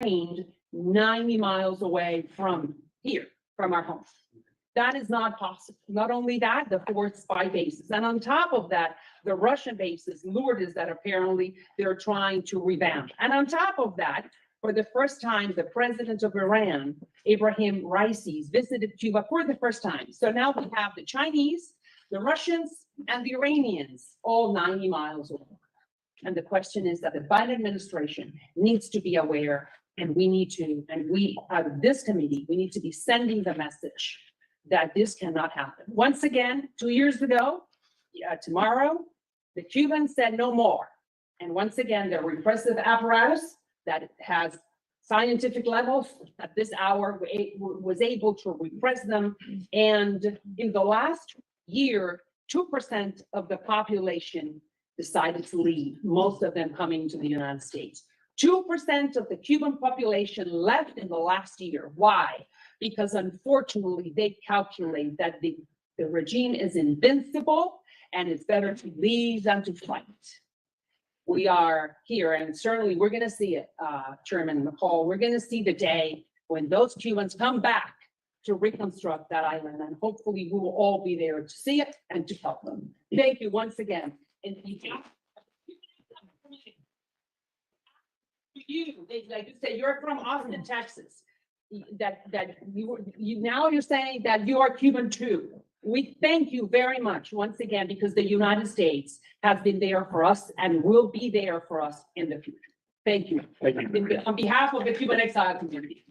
trained 90 miles away from here, from our home. That is not possible. Not only that, the 4 spy bases. And on top of that, the Russian bases, Lourdes, that apparently they're trying to revamp. And on top of that, for the first time, the president of Iran, Ibrahim Raisi, visited Cuba for the first time. So now we have the Chinese, the Russians, and the Iranians, all 90 miles away. And the question is that the Biden administration needs to be aware, and we need to, and we, out of this committee, we need to be sending the message that this cannot happen. Once again, 2 years ago, tomorrow, the Cubans said no more. And once again, the repressive apparatus that has scientific levels at this hour was able to repress them. And in the last year, 2% of the population decided to leave, most of them coming to the United States. 2% of the Cuban population left in the last year. Why? Because unfortunately, they calculate that the regime is invincible and it's better to leave than to fight. We are here, and certainly we're going to see it, Chairman McCall. We're going to see the day when those Cubans come back to reconstruct that island, and hopefully we will all be there to see it and to help them. Thank you once again. And you, like you say, you're from Austin, Texas. That you now you're saying that you are Cuban too. We thank you very much once again, because the United States has been there for us and will be there for us in the future. Thank you. Thank you. On behalf of the Cuban exile community.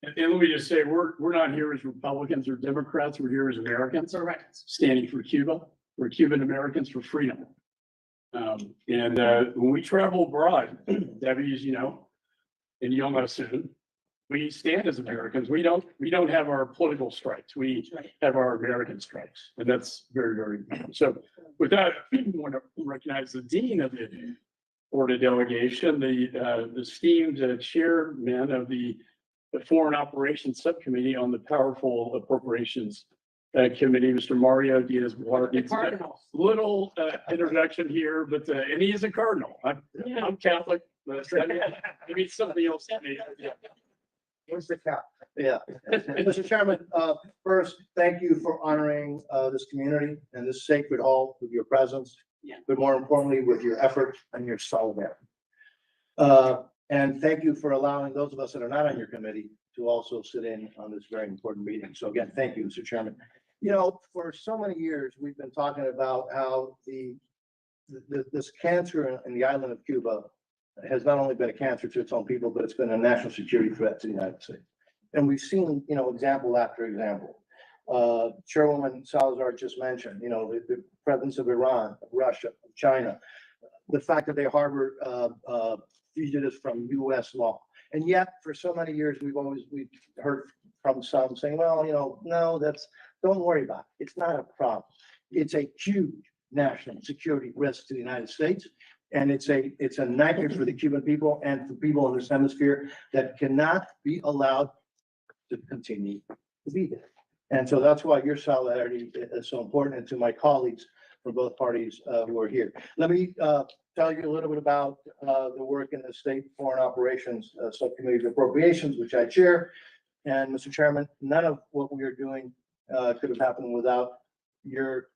And let me just say, we're not here as Republicans or Democrats. We're here as Americans, Correct. standing for Cuba. We're Cuban Americans for freedom. And when we travel abroad, Debbie, as you know, and you'll know soon, we stand as Americans. We don't have our political stripes. We have our American stripes, and that's very, very important. So with that, I want to recognize the dean of the board of delegation, the esteemed chairman of the Foreign Operations Subcommittee on the Powerful Appropriations Committee, Mr. Mario Diaz. Little introduction here, but and he is a cardinal. I'm Catholic, but maybe something else. Where's the cap? Yeah. Mr. Chairman, first, thank you for honoring this community and this sacred hall with your presence, but more importantly, with your effort and your solidarity. And thank you for allowing those of us that are not on your committee to also sit in on this very important meeting. So again, thank you, Mr. Chairman. You know, for so many years, we've been talking about how this cancer in the island of Cuba has not only been a cancer to its own people, but it's been a national security threat to the United States. And we've seen, you know, example after example. Chairwoman Salazar just mentioned, you know, the presence of Iran, of Russia, of China, the fact that they harbor fugitives from U.S. law. And yet, for so many years, we've heard from some saying, well, you know, no, don't worry about it. It's not a problem. It's a huge national security risk to the United States. And it's a nightmare for the Cuban people and for people in this hemisphere that cannot be allowed to continue to be there. And so that's why your solidarity is so important, and to my colleagues from both parties who are here. Let me tell you a little bit about the work in the State Foreign Operations Subcommittee of Appropriations, which I chair. And Mr. Chairman, none of what we are doing could have happened without your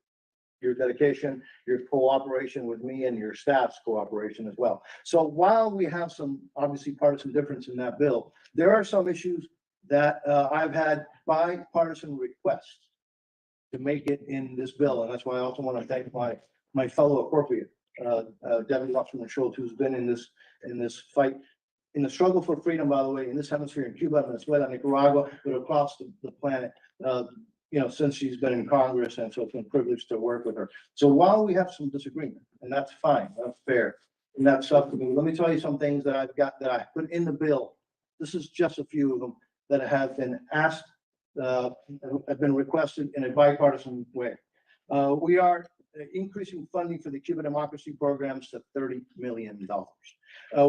dedication, your cooperation with me, and your staff's cooperation as well. So while we have some obviously partisan difference in that bill, there are some issues that I've had bipartisan requests to make it in this bill. And that's why I also want to thank my fellow appropriate, Devin Wasserman-Schultz, who's been in this fight, in the struggle for freedom, by the way, in this hemisphere, in Cuba, Venezuela, Nicaragua, but across the planet, you know, since she's been in Congress. And so it's been a privilege to work with her. So while we have some disagreement, and that's fine, that's fair, in that subcommittee, let me tell you some things that I've got that I put in the bill. This is just a few of them that have been asked, have been requested in a bipartisan way. We are increasing funding for the Cuban democracy programs to $30 million.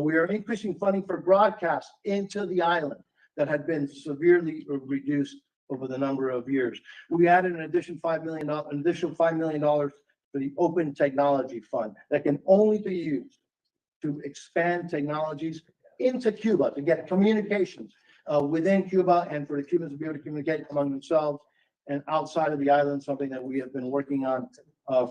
We are increasing funding for broadcasts into the island that had been severely reduced over the number of years. We added an additional $5 million for the Open Technology Fund that can only be used to expand technologies into Cuba, to get communications within Cuba and for the Cubans to be able to communicate among themselves and outside of the island, something that we have been working on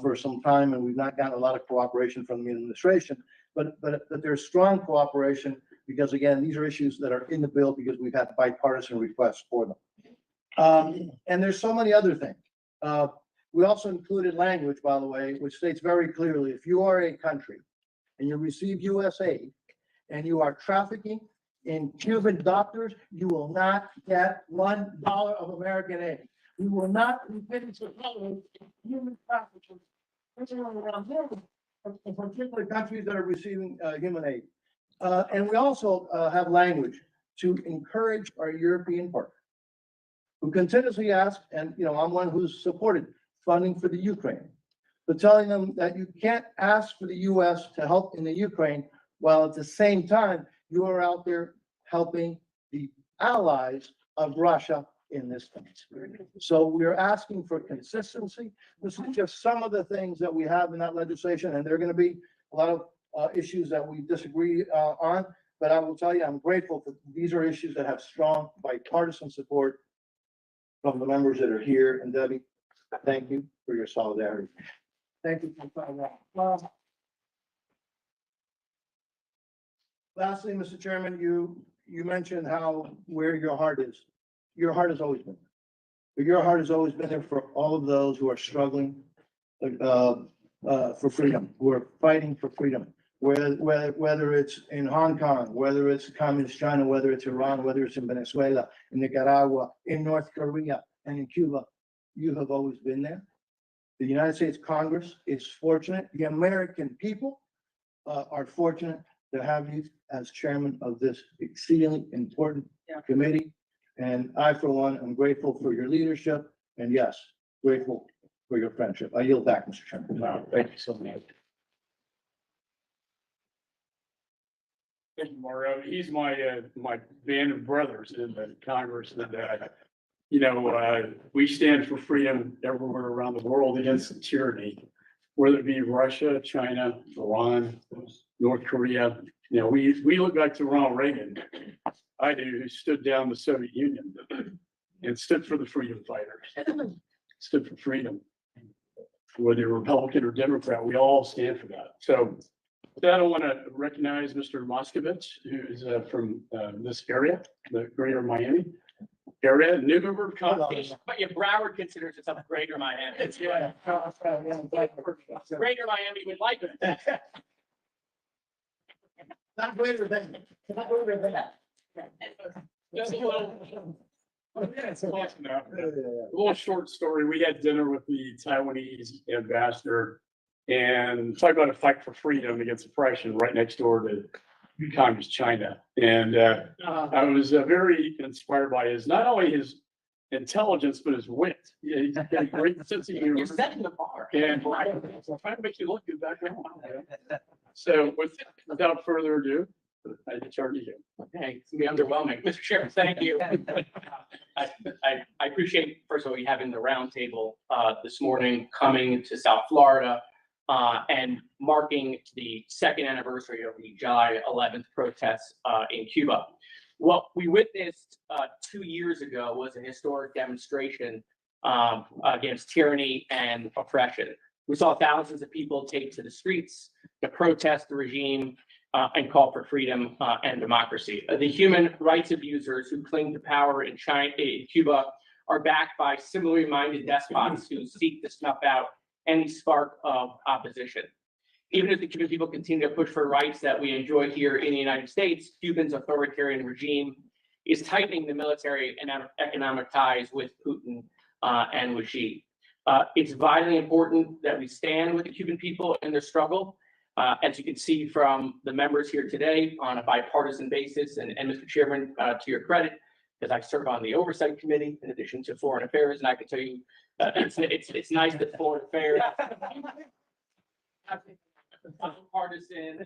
for some time, and we've not gotten a lot of cooperation from the administration. But there's strong cooperation because, again, these are issues that are in the bill because we've had bipartisan requests for them. And there's so many other things. We also included language, by the way, which states very clearly, if you are a country and you receive US aid and you are trafficking in Cuban doctors, you will not get $1 of American aid. We will not be getting to human trafficking, in particular countries that are receiving human aid. And we also have language to encourage our European partners who continuously ask, and I'm one who's supported funding for the Ukraine, but telling them that you can't ask for the US to help in the Ukraine while at the same time you are out there helping the allies of Russia in this case. So we're asking for consistency. This is just some of the things that we have in that legislation, and there are going to be a lot of issues that we disagree on. But I will tell you, I'm grateful for these are issues that have strong bipartisan support from the members that are here. And Debbie, thank you for your solidarity. Thank you. Lastly, Mr. Chairman, you mentioned where your heart is. Your heart has always been there. Your heart has always been there for all of those who are struggling for freedom, who are fighting for freedom. Whether it's in Hong Kong, whether it's communist China, whether it's Iran, whether it's in Venezuela, in Nicaragua, in North Korea, and in Cuba, you have always been there. The United States Congress is fortunate. The American people are fortunate to have you as chairman of this exceedingly important committee. And I, for one, am grateful for your leadership and yes, grateful for your friendship. I yield back, Mr. Chairman. Wow, thank you so much. Thank you, Mario. He's my band of brothers in the Congress, and we stand for freedom everywhere around the world against tyranny, whether it be Russia, China, Iran, North Korea. We look back to Ronald Reagan. I do, who stood down the Soviet Union and stood for the freedom fighters, stood for freedom. Whether you're Republican or Democrat, we all stand for that. So with that, I want to recognize Mr. Moskovich, who is from this area, the greater Miami area, new member of Congress. But yeah, Broward considers itself greater Miami. It's, yeah. Greater Miami would like it. Not greater than. Not greater than that. Just a little short story. We had dinner with the Taiwanese ambassador and talked about a fight for freedom against oppression right next door to Communist China. And I was very inspired by not only his intelligence, but his wit. Yeah, he's got a great sense of humor. You're setting the bar. And trying to make you look good back home. So without further ado, I turn to you. Okay, it's gonna be underwhelming. Mr. Chairman, thank you. I appreciate, first of all, you having the roundtable this morning, coming to South Florida and marking the second anniversary of the July 11th protests in Cuba. What we witnessed 2 years ago was a historic demonstration against tyranny and oppression. We saw thousands of people take to the streets to protest the regime and call for freedom and democracy. The human rights abusers who cling to power in Cuba are backed by similarly minded despots who seek to snuff out any spark of opposition. Even if the Cuban people continue to push for rights that we enjoy here in the United States, Cuba's authoritarian regime is tightening the military and economic ties with Putin and with Xi. It's vitally important that we stand with the Cuban people in their struggle. As you can see from the members here today on a bipartisan basis, and Mr. Chairman, to your credit, because I serve on the Oversight Committee in addition to Foreign Affairs, and I can tell you, it's nice that Foreign Affairs bipartisan,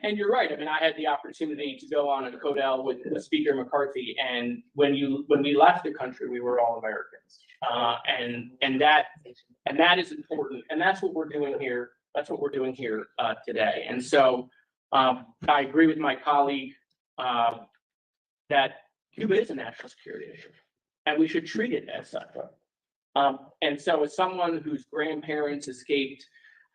and you're right. I mean, I had the opportunity to go on a Codel with Speaker McCarthy, and when we left the country, we were all Americans, and that is important, and that's what we're doing here That's what we're doing here today. And so I agree with my colleague that Cuba is a national security issue, and we should treat it as such. And so as someone whose grandparents escaped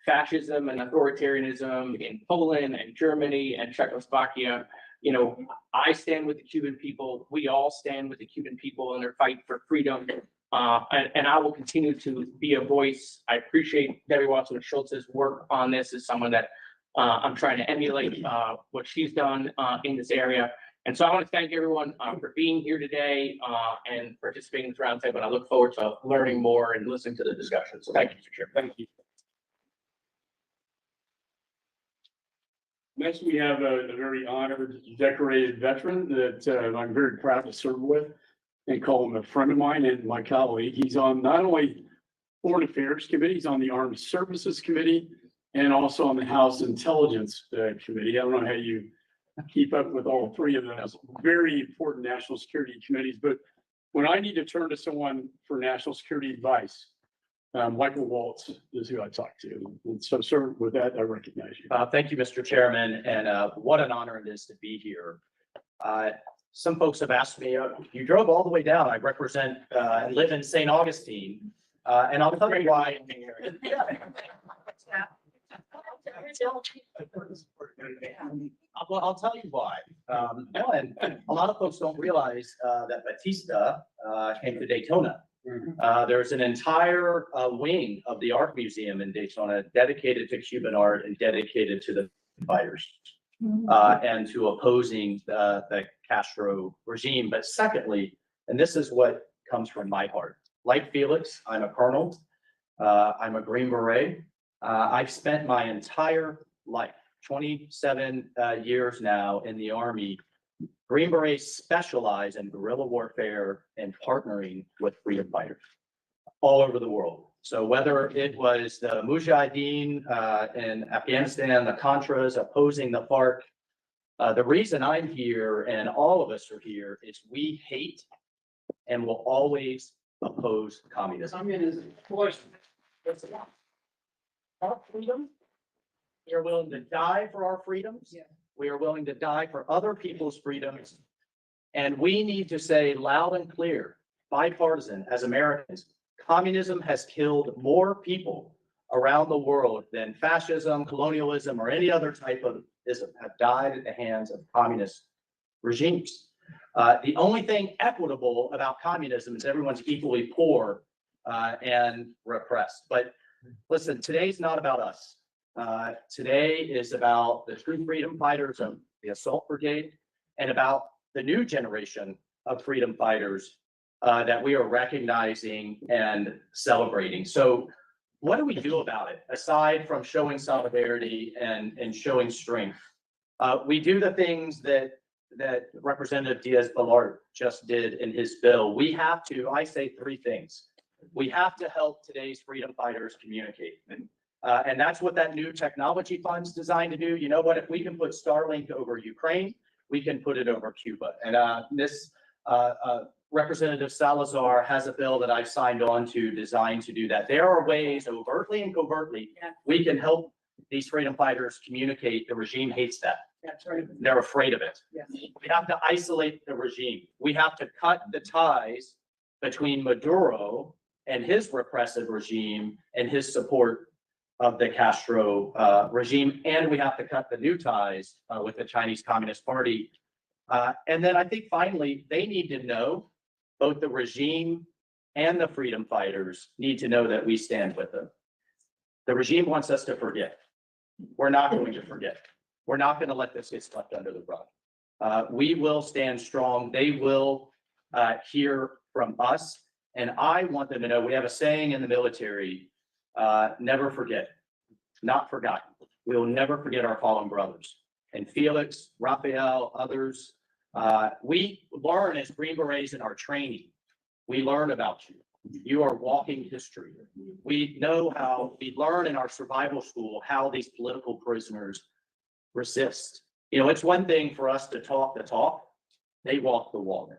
fascism and authoritarianism in Poland and Germany and Czechoslovakia, you know, I stand with the Cuban people. We all stand with the Cuban people in their fight for freedom. And I will continue to be a voice. I appreciate Debbie Watson-Schultz's work on this as someone that I'm trying to emulate what she's done in this area. And so I want to thank everyone for being here today and participating in this roundtable. And I look forward to learning more and listening to the discussion. So thank you, Mr. Chair. Thank you. Next, we have a very honored, decorated veteran that I'm very proud to serve with and call him a friend of mine and my colleague. He's on not only Foreign Affairs Committee, he's on the Armed Services Committee and also on the House Intelligence Committee. I don't know how you keep up with all three of those very important national security committees, but when I need to turn to someone for national security advice, Michael Waltz is who I talk to. And so, sir, with that, I recognize you. Thank you, Mr. Chairman, and what an honor it is to be here. Some folks have asked me, you drove all the way down. I represent and live in St. Augustine, and I'll tell you why. Well, I'll tell you why. One, a lot of folks don't realize that Batista came to Daytona. There's an entire wing of the art museum in Daytona dedicated to Cuban art and dedicated to the fighters and to opposing the Castro regime. But secondly, and this is what comes from my heart, like Felix, I'm a colonel. I'm a Green Beret. I've spent my entire life, 27 years now in the Army. Green Berets specialize in guerrilla warfare and partnering with freedom fighters all over the world. So whether it was the Mujahideen in Afghanistan, the Contras opposing the FARC, the reason I'm here and all of us are here is we hate and will always oppose communism. Our freedom, we are willing to die for our freedoms. Yeah. We are willing to die for other people's freedoms. And we need to say loud and clear, bipartisan, as Americans, communism has killed more people around the world than fascism, colonialism, or any other type of ism have died at the hands of communist regimes. The only thing equitable about communism is everyone's equally poor and repressed. But listen, today's not about us. Today is about the true freedom fighters of the Assault Brigade and about the new generation of freedom fighters that we are recognizing and celebrating. So what do we do about it, aside from showing solidarity and showing strength? We do the things that Representative Diaz-Balart just did in his bill. We have to, I say three things. We have to help today's freedom fighters communicate. And that's what that new technology fund's designed to do. You know what, if we can put Starlink over Ukraine, we can put it over Cuba. And this Representative Salazar has a bill that I've signed on to designed to do that. There are ways overtly and covertly we can help these freedom fighters communicate. The regime hates that. That's right. They're afraid of it. Yes. We have to isolate the regime. We have to cut the ties between Maduro and his repressive regime and his support of the Castro regime. And we have to cut the new ties with the Chinese Communist Party. And then I think finally, they need to know, both the regime and the freedom fighters need to know that we stand with them. The regime wants us to forget. We're not going to forget. We're not going to let this get swept under the rug. We will stand strong. They will hear from us. And I want them to know, we have a saying in the military, never forget, not forgotten. We will never forget our fallen brothers. And Felix, Raphael, others, we learn as Green Berets in our training. We learn about you. You are walking history. We know how, we learn in our survival school how these political prisoners resist. You know, it's one thing for us to talk the talk. They walk the walk.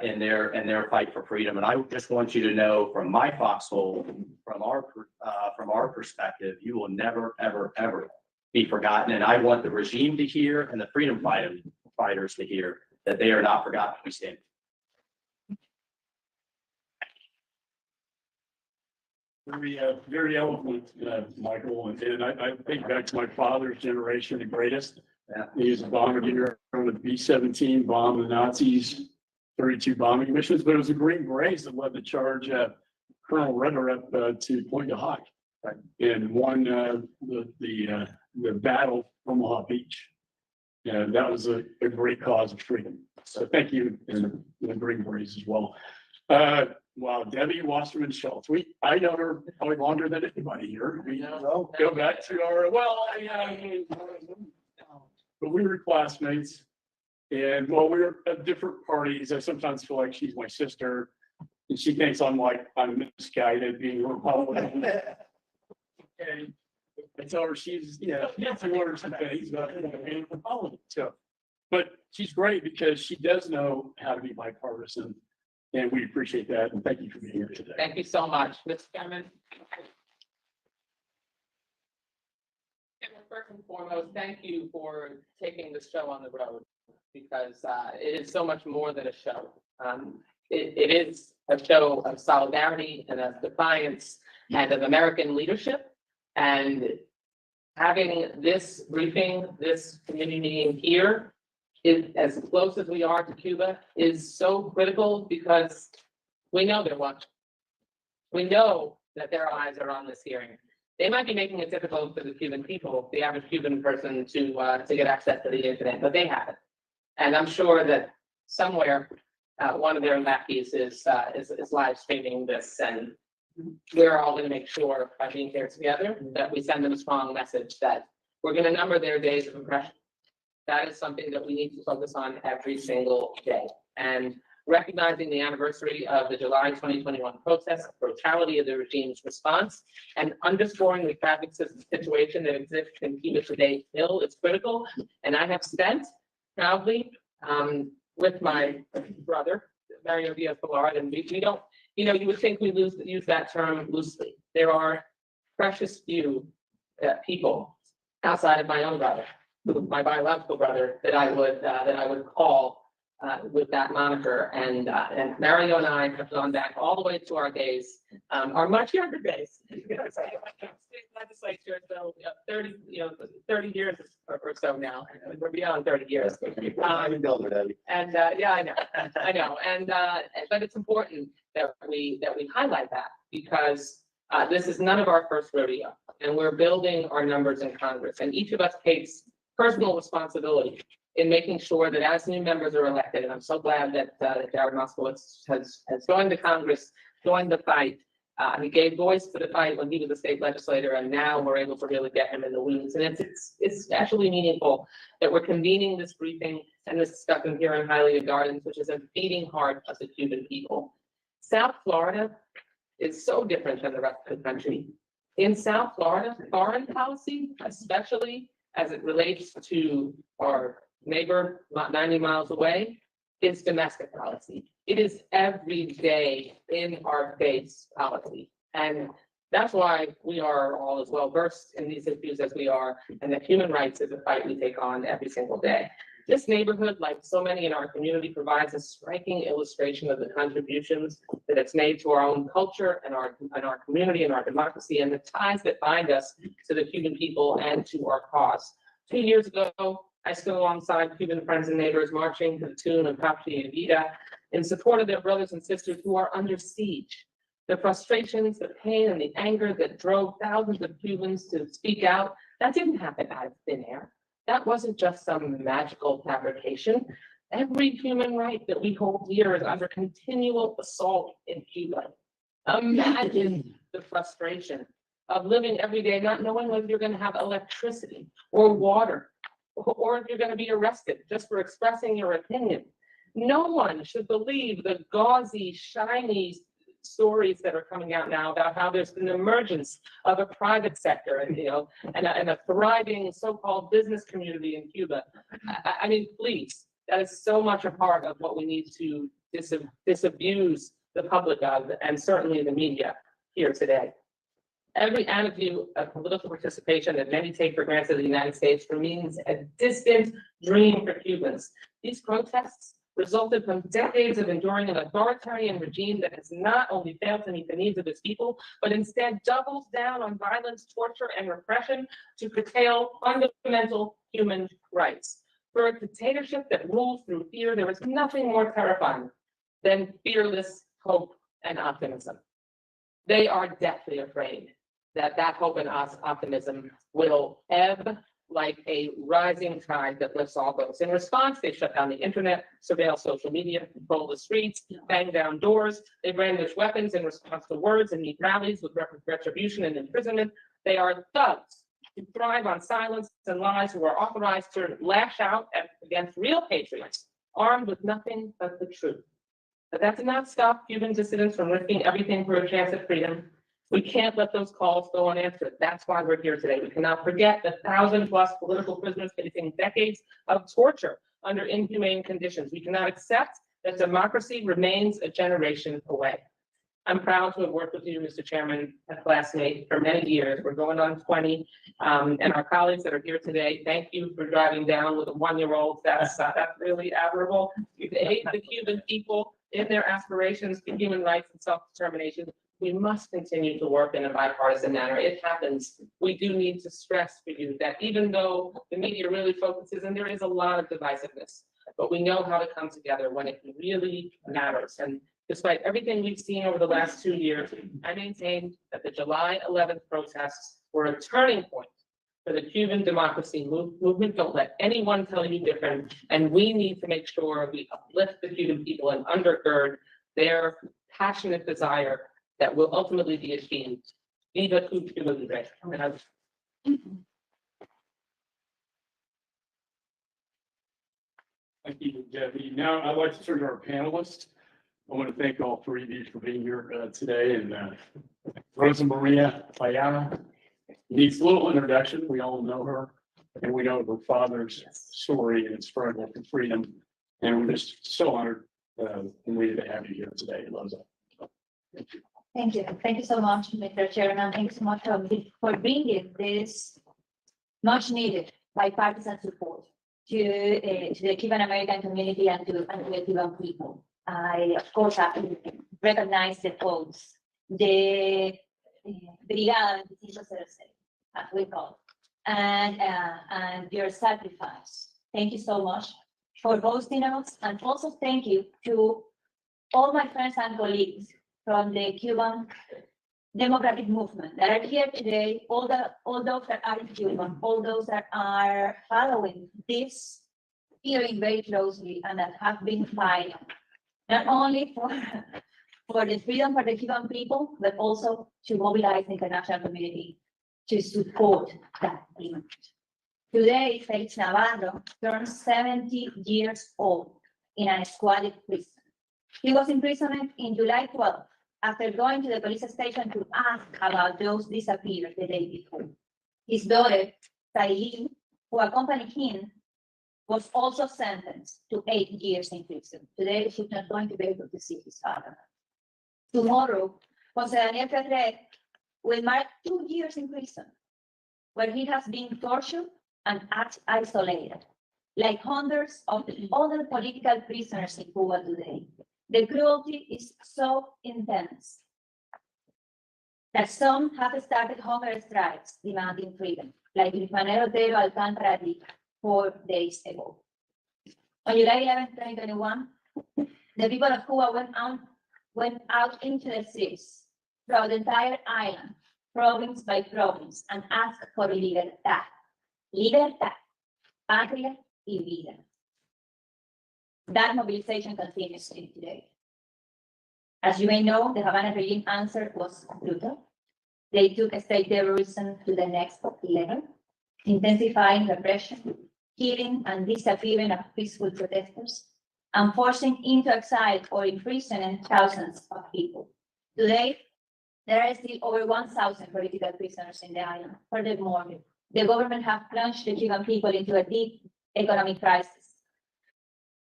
in their fight for freedom. And I just want you to know from my foxhole, from our perspective, you will never, ever, ever be forgotten. And I want the regime to hear and the freedom fighters to hear that they are not forgotten. We stand. Very eloquent, Michael, and I think back to my father's generation, the greatest. Yeah. He was a bombardier on the B-17, bombed the Nazis, 32 bombing missions, but it was the Green Berets that led the charge, Colonel Ritter up to Point du Hoc, and won the battle Omaha Beach. Yeah, that was a great cause of freedom. So thank you, and the Green Berets as well. Wow, Debbie Wasserman Schultz. I know her probably longer than anybody here. We go back to our, but we were classmates. And we were at different parties. I sometimes feel like she's my sister. And she thinks I'm misguided being a Republican. And I tell her she's learn some things about being a Republican. So, but she's great because she does know how to be bipartisan. And we appreciate that. And thank you for being here today. Thank you so much, Mr. Chairman. First and foremost, thank you for taking the show on the road, because it is so much more than a show. It is a show of solidarity and of defiance and of American leadership. And having this briefing, this community meeting here, is as close as we are to Cuba, is so critical, because we know they're watching. We know that their eyes are on this hearing. They might be making it difficult for the Cuban people, the average Cuban person, to get access to the internet, but they have it. And I'm sure that somewhere one of their lackeys is live streaming this, and we're all going to make sure by being here together that we send them a strong message that we're going to number their days of oppression. That is something that we need to focus on every single day. And recognizing the anniversary of the July 2021 protests, brutality of the regime's response, and underscoring the tragic situation that exists in Cuba today still is critical. And I have spent proudly with my brother, Mario Diaz-Balart, and we don't, you would think we use that term loosely. There are precious few people outside of my own brother, my biological brother, that I would call with that moniker, and Mario and I have gone back all the way to our days, our much younger days. State legislature, so 30 years or so now. We're beyond 30 years. And yeah, I know, and but it's important that we highlight that, because this is none of our first rodeo, and we're building our numbers in Congress, and each of us takes personal responsibility in making sure that as new members are elected, and I'm so glad that Jared Moskowitz has joined the Congress, joined the fight. He gave voice to the fight when he was a state legislator, and now we're able to really get him in the weeds. And it's especially meaningful that we're convening this briefing and this discussion here in Hialeah Gardens, which is a beating heart of the Cuban people. South Florida is so different than the rest of the country. In South Florida, foreign policy, especially as it relates to our neighbor not 90 miles away, is domestic policy. It is every day in our face policy. And that's why we are all as well versed in these issues as we are, and that human rights is a fight we take on every single day. This neighborhood, like so many in our community, provides a striking illustration of the contributions that it's made to our own culture and our community and our democracy, and the ties that bind us to the Cuban people and to our cause. 2 years ago, I stood alongside Cuban friends and neighbors marching to the tune of Pachi and Vida in support of their brothers and sisters who are under siege. The frustrations, the pain, and the anger that drove thousands of Cubans to speak out, that didn't happen out of thin air. That wasn't just some magical fabrication. Every human right that we hold dear is under continual assault in Cuba. Imagine the frustration of living every day not knowing whether you're going to have electricity or water, or if you're going to be arrested just for expressing your opinion. No one should believe the gauzy, shiny stories that are coming out now about how there's an emergence of a private sector and a thriving so-called business community in Cuba. I mean, please, that is so much a part of what we need to disabuse the public of, and certainly the media here today. Every avenue of political participation that many take for granted in the United States remains a distant dream for Cubans. These protests resulted from decades of enduring an authoritarian regime that has not only failed to meet the needs of its people, but instead doubles down on violence, torture, and repression to curtail fundamental human rights. For a dictatorship that rules through fear, there is nothing more terrifying than fearless hope and optimism. They are deathly afraid that hope and optimism will ebb like a rising tide that lifts all boats. In response, they shut down the internet, surveil social media, control the streets, bang down doors. They brandish weapons in response to words and meet rallies with retribution and imprisonment. They are thugs who thrive on silence and lies, who are authorized to lash out against real patriots, armed with nothing but the truth. But that did not stop Cuban dissidents from risking everything for a chance at freedom. We can't let those calls go unanswered. That's why we're here today. We cannot forget the 1,000+ political prisoners facing decades of torture under inhumane conditions. We cannot accept that democracy remains a generation away. I'm proud to have worked with you, Mr. Chairman, a classmate for many years. We're going on 20. And our colleagues that are here today, thank you for driving down with a 1-year-old. That's really admirable. You've aided the Cuban people in their aspirations for human rights and self-determination. We must continue to work in a bipartisan manner. It happens. We do need to stress for you that even though the media really focuses, and there is a lot of divisiveness, but we know how to come together when it really matters. And despite everything we've seen over the last 2 years, I maintain that the July 11th protests were a turning point for the Cuban democracy movement. Don't let anyone tell you different. And we need to make sure we uplift the Cuban people and undergird their passionate desire that will ultimately be achieved. Viva Cuba Libre. Thank you, Debbie. Now I'd like to turn to our panelists. I want to thank all three of you for being here today. And Rosa Maria Ayala needs a little introduction. We all know her, and we know her father's story and struggle for freedom. And we're just so honored and elated to have you here today, Rosa. Thank you. Thank you. Thank you so much, Mr. Chairman. Thanks so much for bringing this much needed bipartisan support to the Cuban American community and to the Cuban people. I, of course, have to recognize the folks, the Brigada, as we call it, and your sacrifice. Thank you so much for hosting us, and also thank you to all my friends and colleagues from the Cuban democratic movement that are here today, all those that are in Cuba, all those that are following this hearing very closely and that have been fighting, not only for the freedom for the Cuban people, but also to mobilize the international community to support that movement. Today, Felix Navarro turns 70 years old in a squalid prison. He was imprisoned in July 12th after going to the police station to ask about those disappeared the day before. His daughter, Sailin, who accompanied him, was also sentenced to 8 years in prison. Today, she's not going to be able to see his father. Tomorrow, Jose Daniel Ferrer will mark 2 years in prison, where he has been tortured and isolated, like hundreds of other political prisoners in Cuba today. The cruelty is so intense that some have started hunger strikes demanding freedom, like Grifanero Otero Alcántara did 4 days ago. On July 11, 2021, the people of Cuba went out into the streets throughout the entire island, province by province, and asked for libertad. Libertad, patria y vida. That mobilization continues still today. As you may know, the Havana regime answer was brutal. They took state terrorism to the next level, intensifying repression, killing and disappearing of peaceful protesters, and forcing into exile or imprisoning thousands of people. Today, there are still over 1,000 political prisoners in the island. Furthermore, the government has plunged the Cuban people into a deep economic crisis.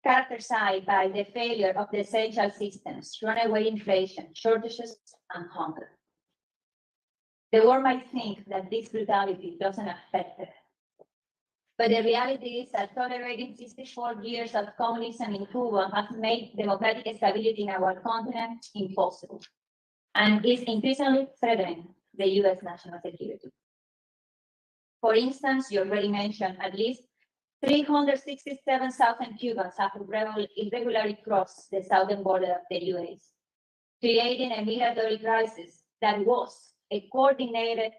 characterized by the failure of the essential systems, runaway inflation, shortages, and hunger. The world might think that this brutality doesn't affect it. But the reality is that tolerating 64 years of communism in Cuba has made democratic stability in our continent impossible and is increasingly threatening the US national security. For instance, you already mentioned at least 367,000 Cubans have irregularly crossed the southern border of the US, creating a migratory crisis that was a coordinated,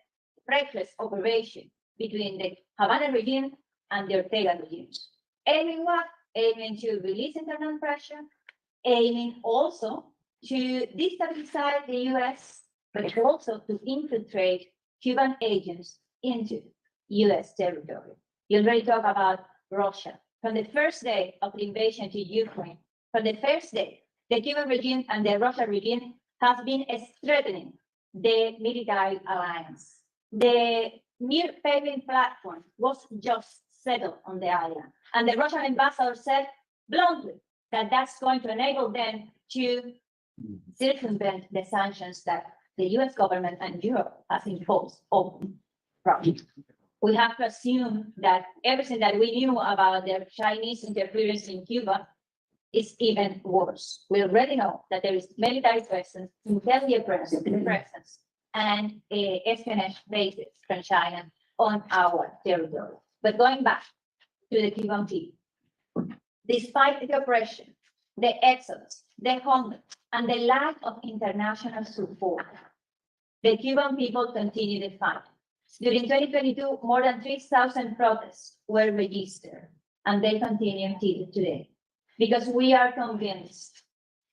reckless operation between the Havana regime and the Ortega regime. Aiming what? Aiming to release internal pressure, aiming also to destabilize the US, but also to infiltrate Cuban agents into US territory. You already talked about Russia. From the first day of the invasion to Ukraine, from the first day, the Cuban regime and the Russian regime has been threatening the military alliance. The new paving platform was just settled on the island. And the Russian ambassador said bluntly that that's going to enable them to circumvent the sanctions that the US government and Europe has imposed on Russia. We have to assume that everything that we knew about the Chinese interference in Cuba is even worse. We already know that there is military presence, intelligence presence, and espionage bases from China on our territory. But going back to the Cuban people, despite the oppression, the exodus, the hunger, and the lack of international support, the Cuban people continue to fight. During 2022, more than 3,000 protests were registered, and they continue until today. Because we are convinced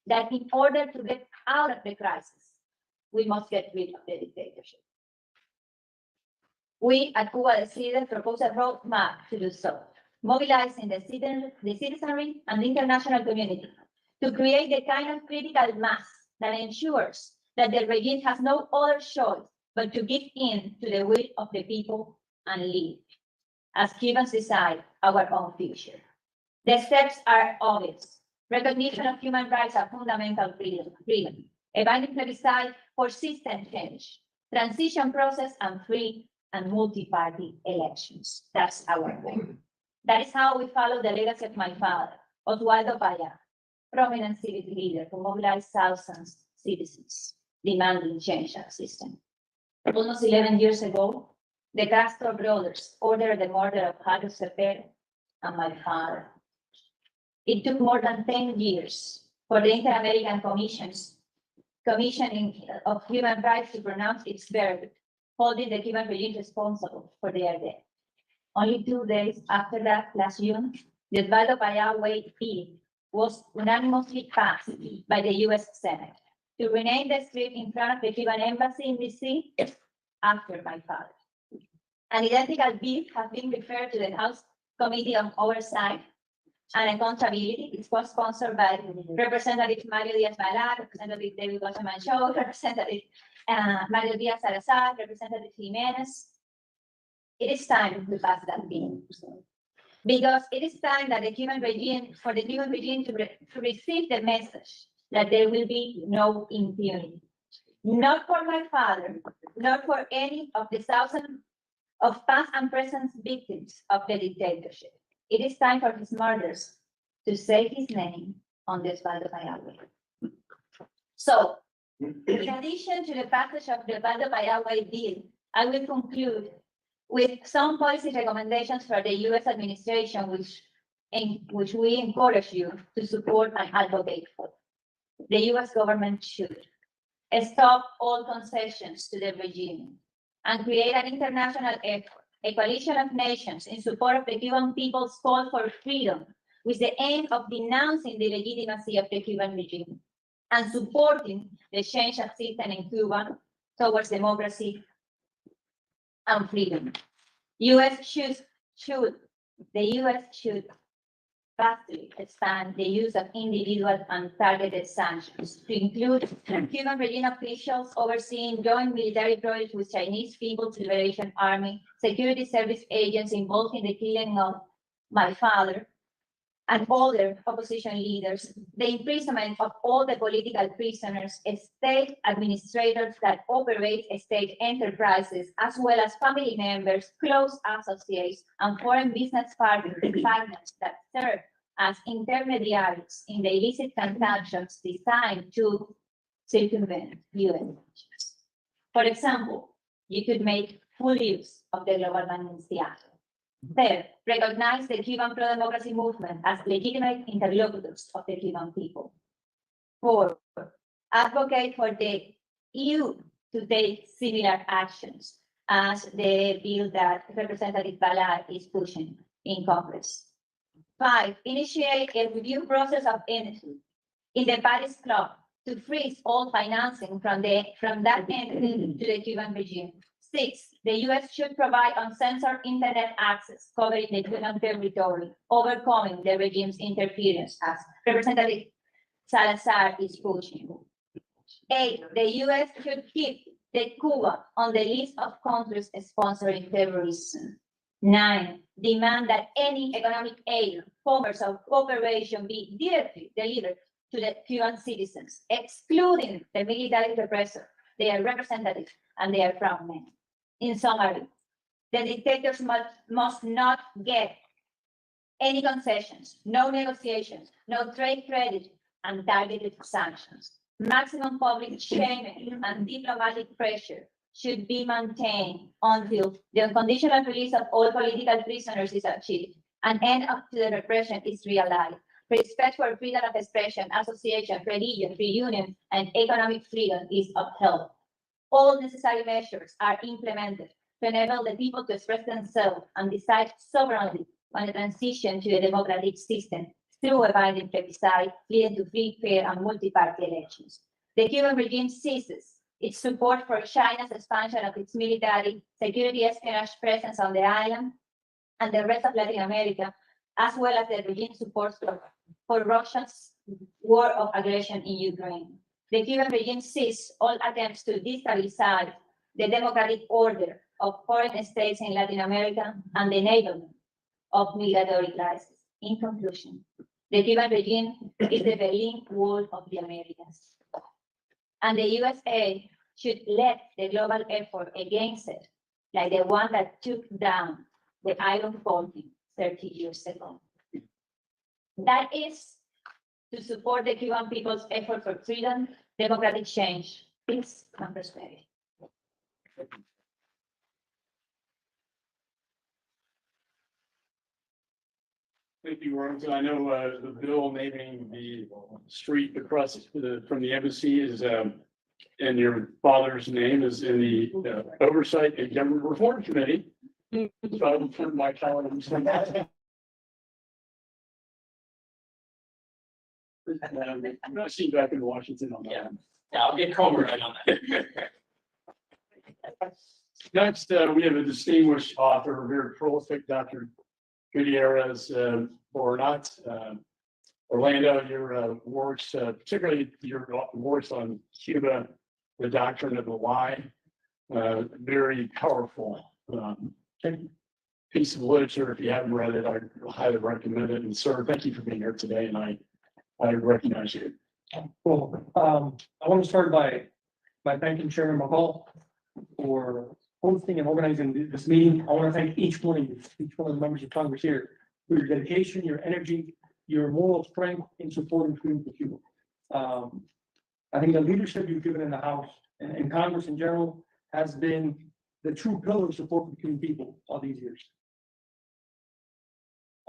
that in order to get out of the crisis, we must get rid of the dictatorship. We at Cuba Desde propose a roadmap to do so, mobilizing the citizenry and the international community to create the kind of critical mass that ensures that the regime has no other choice but to give in to the will of the people and live, as Cubans decide our own future. The steps are obvious. Recognition of human rights are fundamental freedom, a binding plebiscite for system change, transition process, and free and multi-party elections. That's our goal. That is how we follow the legacy of my father, Oswaldo Paya, prominent civic leader who mobilized thousands of citizens demanding change of system. Almost 11 years ago, the Castro brothers ordered the murder of Jairo Cepero and my father. It took more than 10 years for the Inter-American Commissioning of Human Rights to pronounce its verdict, holding the Cuban regime responsible for their death. Only 2 days after that, last June, the Oswaldo Paya Way bill was unanimously passed by the US Senate to rename the street in front of the Cuban embassy in DC after my father. An identical bill has been referred to the House Committee on Oversight and Accountability. It was sponsored by Representative Mario Diaz-Balart, Representative David Gozaman-Show, Representative Mario Diaz-Salazar, Representative Jimenez. It is time to pass that bill. Because it is time that the Cuban regime, for the Cuban regime to receive the message that there will be no impunity. Not for my father, not for any of the thousands of past and present victims of the dictatorship. It is time for his murderers to say his name on the Oswaldo Paya Way. So, in addition to the passage of the Oswaldo Paya Way bill, I will conclude with some policy recommendations for the US administration, which we encourage you to support and advocate for. The US government should stop all concessions to the regime and create an international effort, a coalition of nations in support of the Cuban people's call for freedom, with the aim of denouncing the legitimacy of the Cuban regime and supporting the change of system in Cuba towards democracy and freedom. The US should vastly expand the use of individual and targeted sanctions to include Cuban regime officials overseeing joint military projects with Chinese People's Liberation Army, security service agents involved in the killing of my father, and other opposition leaders, the imprisonment of all the political prisoners, state administrators that operate state enterprises, as well as family members, close associates, and foreign business partners that serve as intermediaries in the illicit transactions designed to circumvent UN sanctions. For example, you could make full use of the Global Magnitsky Act. Third, recognize the Cuban pro-democracy movement as legitimate interlocutors of the Cuban people. Four, advocate for the EU to take similar actions as the bill that Representative Ballard is pushing in Congress. Five, initiate a review process of energy in the Paris Club to freeze all financing from that entity to the Cuban regime. Six, the US should provide uncensored internet access covering the Cuban territory, overcoming the regime's interference, as Representative Salazar is pushing. Eight, the US should keep Cuba on the list of countries sponsoring terrorism. Nine, demand that any economic aid, commerce, or cooperation be directly delivered to the Cuban citizens, excluding the military repressor, their representatives, and their frontmen. In summary, the dictators must not get any concessions, no negotiations, no trade credit, and targeted sanctions. Maximum public shaming and diplomatic pressure should be maintained until the unconditional release of all political prisoners is achieved, an end to the repression is realized. Respect for freedom of expression, association, religion, reunion, and economic freedom is upheld. All necessary measures are implemented to enable the people to express themselves and decide sovereignly on the transition to a democratic system through a binding plebiscite leading to free, fair, and multi-party elections. The Cuban regime ceases its support for China's expansion of its military, security, espionage presence on the island and the rest of Latin America, as well as the regime support for Russia's war of aggression in Ukraine. The Cuban regime ceased all attempts to destabilize the democratic order of foreign states in Latin America and the enablement of migratory crisis. In conclusion, the Cuban regime is the Berlin Wall of the Americas, and the USA should lead the global effort against it, like the one that took down the Iron Curtain 30 years ago. That is to support the Cuban people's effort for freedom, democratic change, peace, and prosperity. Thank you, Rose. I know the bill naming the street across from the embassy is and your father's name is in the Oversight and Government Reform Committee. So I will turn my colleagues. I'm not seeing back in Washington on that. Yeah, I'll get Comer right on that. Next, we have a distinguished author, very prolific, Dr. Gutierrez Boronat. Orlando, your works, particularly your works on Cuba, the doctrine of the lie, very powerful piece of literature. If you haven't read it, I highly recommend it. And sir, thank you for being here today, and I recognize you. Cool. I want to start by thanking Chairman McCall for hosting and organizing this meeting. I want to thank each one of you, each one of the members of Congress here, for your dedication, your energy, your moral strength in supporting freedom for Cuba. I think the leadership you've given in the House and in Congress in general has been the true pillar of support for the Cuban people all these years.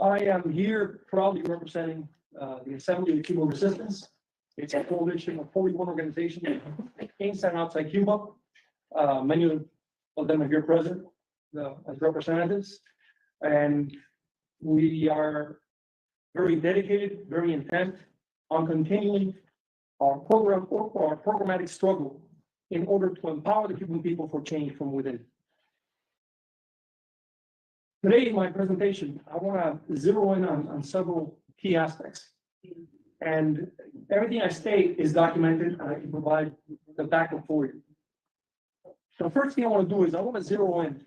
I am here proudly representing the Assembly of Cuban Resistance. It's a coalition of 41 organizations inside and outside Cuba. Many of them are here present as representatives. And we are very dedicated, very intent on continuing our programmatic struggle in order to empower the Cuban people for change from within. Today in my presentation, I want to zero in on several key aspects. And everything I state is documented, and I can provide the backup for you. The first thing I want to do is I want to zero in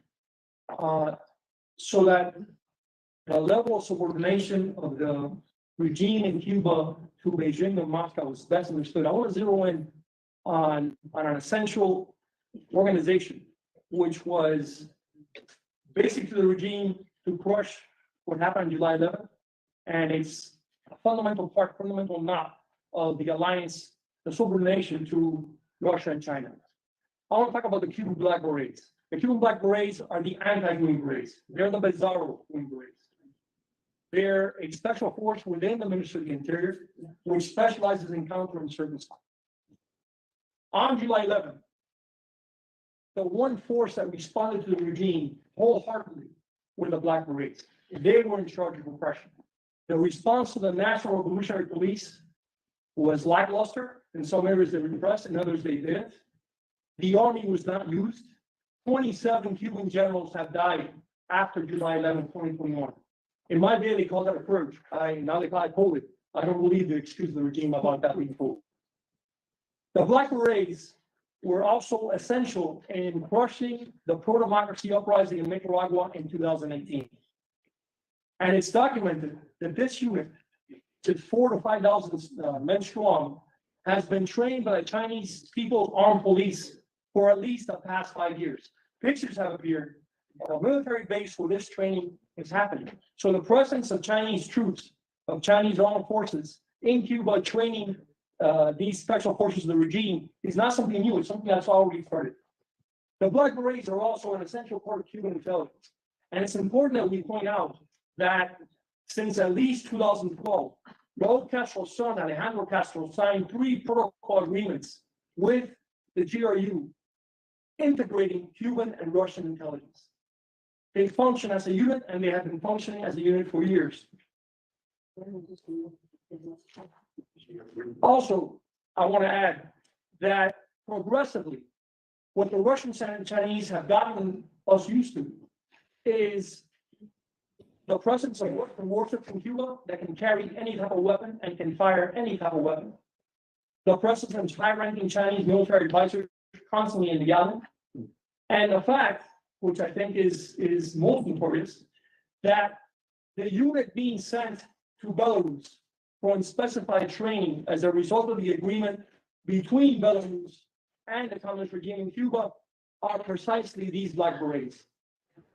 so that the level of subordination of the regime in Cuba to Beijing and Moscow is best understood. I want to zero in on an essential organization, which was basic to the regime to crush what happened on July 11th. And it's a fundamental knot of the alliance, the subordination to Russia and China. I want to talk about the Cuban Black Berets. The Cuban Black Berets are the anti-Green Berets. They're the bizarro Green Berets. They're a special force within the Ministry of the Interior, which specializes in counterinsurgency. On July 11th, the one force that responded to the regime wholeheartedly were the Black Berets. They were in charge of repression. The response to the National Revolutionary Police was lackluster. In some areas they repressed, in others they didn't. The army was not used. 27 Cuban generals have died after July 11, 2021. In my day, they call that a purge. Now they call it COVID. I don't believe they excuse the regime about that being full. The Black Berets were also essential in crushing the pro-democracy uprising in Nicaragua in 2018. And it's documented that this unit, with 4,000 to 5,000 men strong, has been trained by the Chinese People's Armed Police for at least the past 5 years. Pictures have appeared of a military base where this training is happening. So the presence of Chinese troops, of Chinese armed forces in Cuba training these special forces of the regime is not something new, it's something that's already started. The Black Berets are also an essential part of Cuban intelligence. And it's important that we point out that since at least 2012, Raul Castro's son, Alejandro Castro, signed 3 protocol agreements with the GRU, integrating Cuban and Russian intelligence. They function as a unit, and they have been functioning as a unit for years. Also, I want to add that progressively, what the Russians and Chinese have gotten us used to is the presence of warships in Cuba that can carry any type of weapon and can fire any type of weapon. The presence of high-ranking Chinese military advisors constantly in the island. And the fact, which I think is most important, that the unit being sent to Belarus for unspecified training as a result of the agreement between Belarus and the communist regime in Cuba are precisely these Black Berets.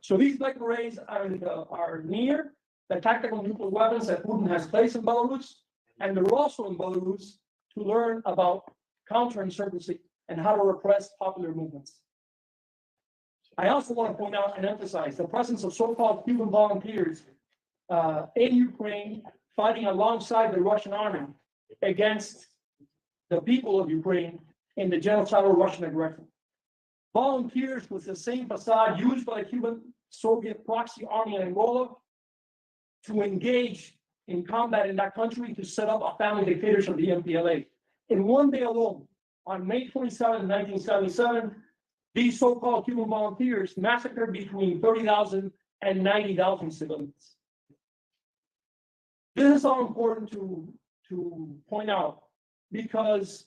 So these Black Berets are near the tactical nuclear weapons that Putin has placed in Belarus, and they're also in Belarus to learn about counterinsurgency and how to repress popular movements. I also want to point out and emphasize the presence of so-called Cuban volunteers in Ukraine fighting alongside the Russian army against the people of Ukraine in the genocidal Russian aggression. Volunteers with the same facade used by the Cuban Soviet proxy army in Angola to engage in combat in that country to set up a family dictatorship of the MPLA. In one day alone, on May 27, 1977, these so-called Cuban volunteers massacred between 30,000 and 90,000 civilians. This is all important to point out because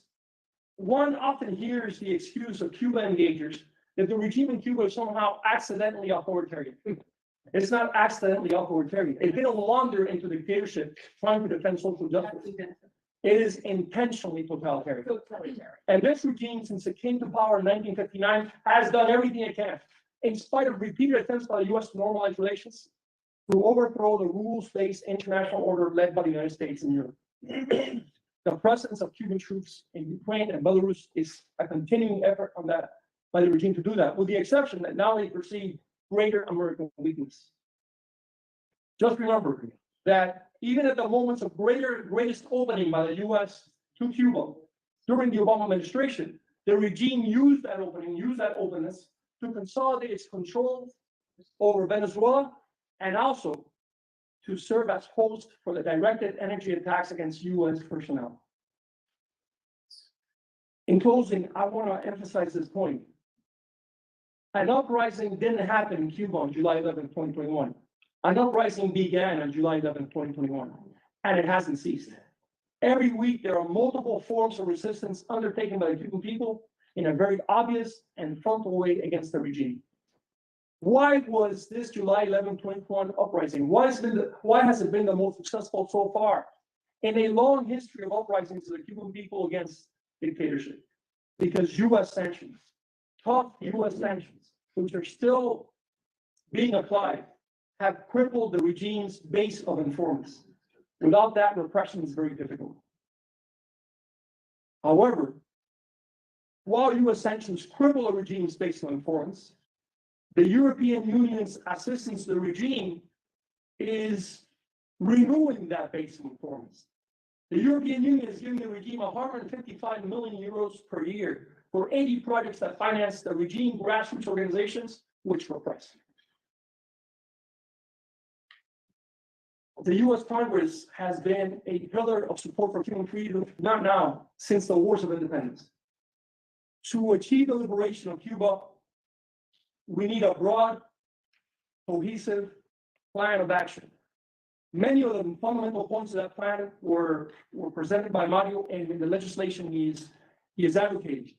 one often hears the excuse of Cuba engagers that the regime in Cuba is somehow accidentally authoritarian. It's not accidentally authoritarian. They didn't wander into dictatorship trying to defend social justice. It is intentionally totalitarian. And this regime, since it came to power in 1959, has done everything it can, in spite of repeated attempts by the U.S. to normalize relations, to overthrow the rules-based international order led by the United States and Europe. The presence of Cuban troops in Ukraine and Belarus is a continuing effort on that by the regime to do that, with the exception that now they perceive greater American weakness. Just remember that even at the moments of greatest opening by the U.S. to Cuba during the Obama administration, the regime used that openness to consolidate its control over Venezuela and also to serve as host for the directed energy attacks against U.S. personnel. In closing, I want to emphasize this point. An uprising didn't happen in Cuba on July 11, 2021. An uprising began on July 11, 2021, and it hasn't ceased. Every week, there are multiple forms of resistance undertaken by the Cuban people in a very obvious and frontal way against the regime. Why was this July 11, 2021 uprising? Why has it been the most successful so far in a long history of uprisings of the Cuban people against dictatorship. Because US sanctions, tough US sanctions, which are still being applied, have crippled the regime's base of informants. Without that, repression is very difficult. However, while US sanctions cripple a regime's base of informants, the European Union's assistance to the regime is renewing that base of informants. The European Union is giving the regime 155 million euros per year for 80 projects that finance the regime grassroots organizations which repress. The US Congress has been a pillar of support for human freedom, not now, since the wars of independence. To achieve the liberation of Cuba, we need a broad, cohesive plan of action. Many of the fundamental points of that plan were presented by Mario in the legislation he is advocating.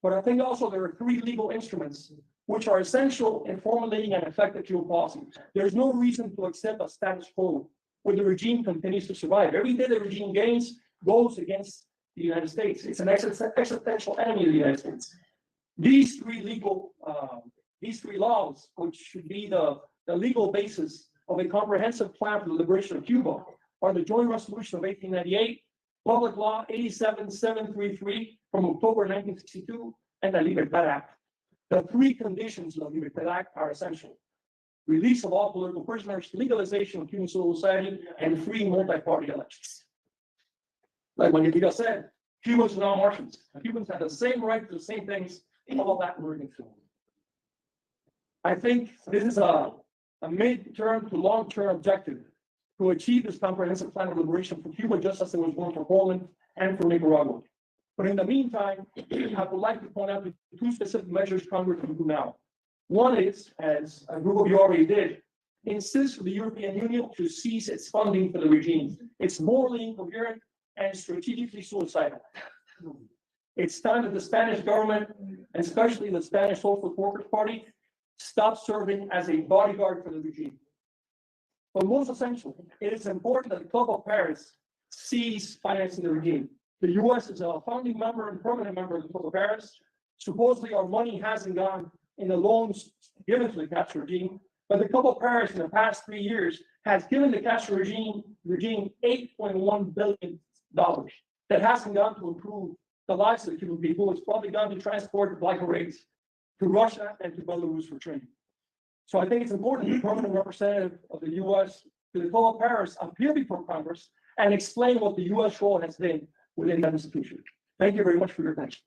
But I think also there are 3 legal instruments which are essential in formulating an effective Cuban policy. There's no reason to accept a status quo where the regime continues to survive. Every day the regime gains goes against the United States. It's an existential enemy of the United States. These 3 laws, which should be the legal basis of a comprehensive plan for the liberation of Cuba, are the Joint Resolution of 1898, Public Law 87733 from October 1962, and the Libertad Act. The 3 conditions of the Libertad Act are essential: release of all political prisoners, legalization of Cuban civil society, and free multi-party elections. Like Juanita said, Cubans are not Martians. Cubans have the same right to the same things, all that we're doing. I think this is a mid-term to long-term objective to achieve this comprehensive plan of liberation for Cuba, just as it was one for Poland and for Nicaragua. But in the meantime, I would like to point out the 2 specific measures Congress can do now. One is, as a group of you already did, insist for the European Union to cease its funding for the regime. It's morally incoherent and strategically suicidal. It's time that the Spanish government, and especially the Spanish Social Workers Party, stop serving as a bodyguard for the regime. But most essential, it is important that the Club of Paris cease financing the regime. The US is a founding member and permanent member of the Club of Paris. Supposedly our money hasn't gone in the loans given to the Castro regime, but the Club of Paris in the past 3 years has given the Castro regime $8.1 billion that hasn't gone to improve the lives of the Cuban people. It's probably gone to transport the black race to Russia and to Belarus for training. So I think it's important that the permanent representative of the US to the Club of Paris appear before Congress and explain what the US role has been within that institution. Thank you very much for your attention.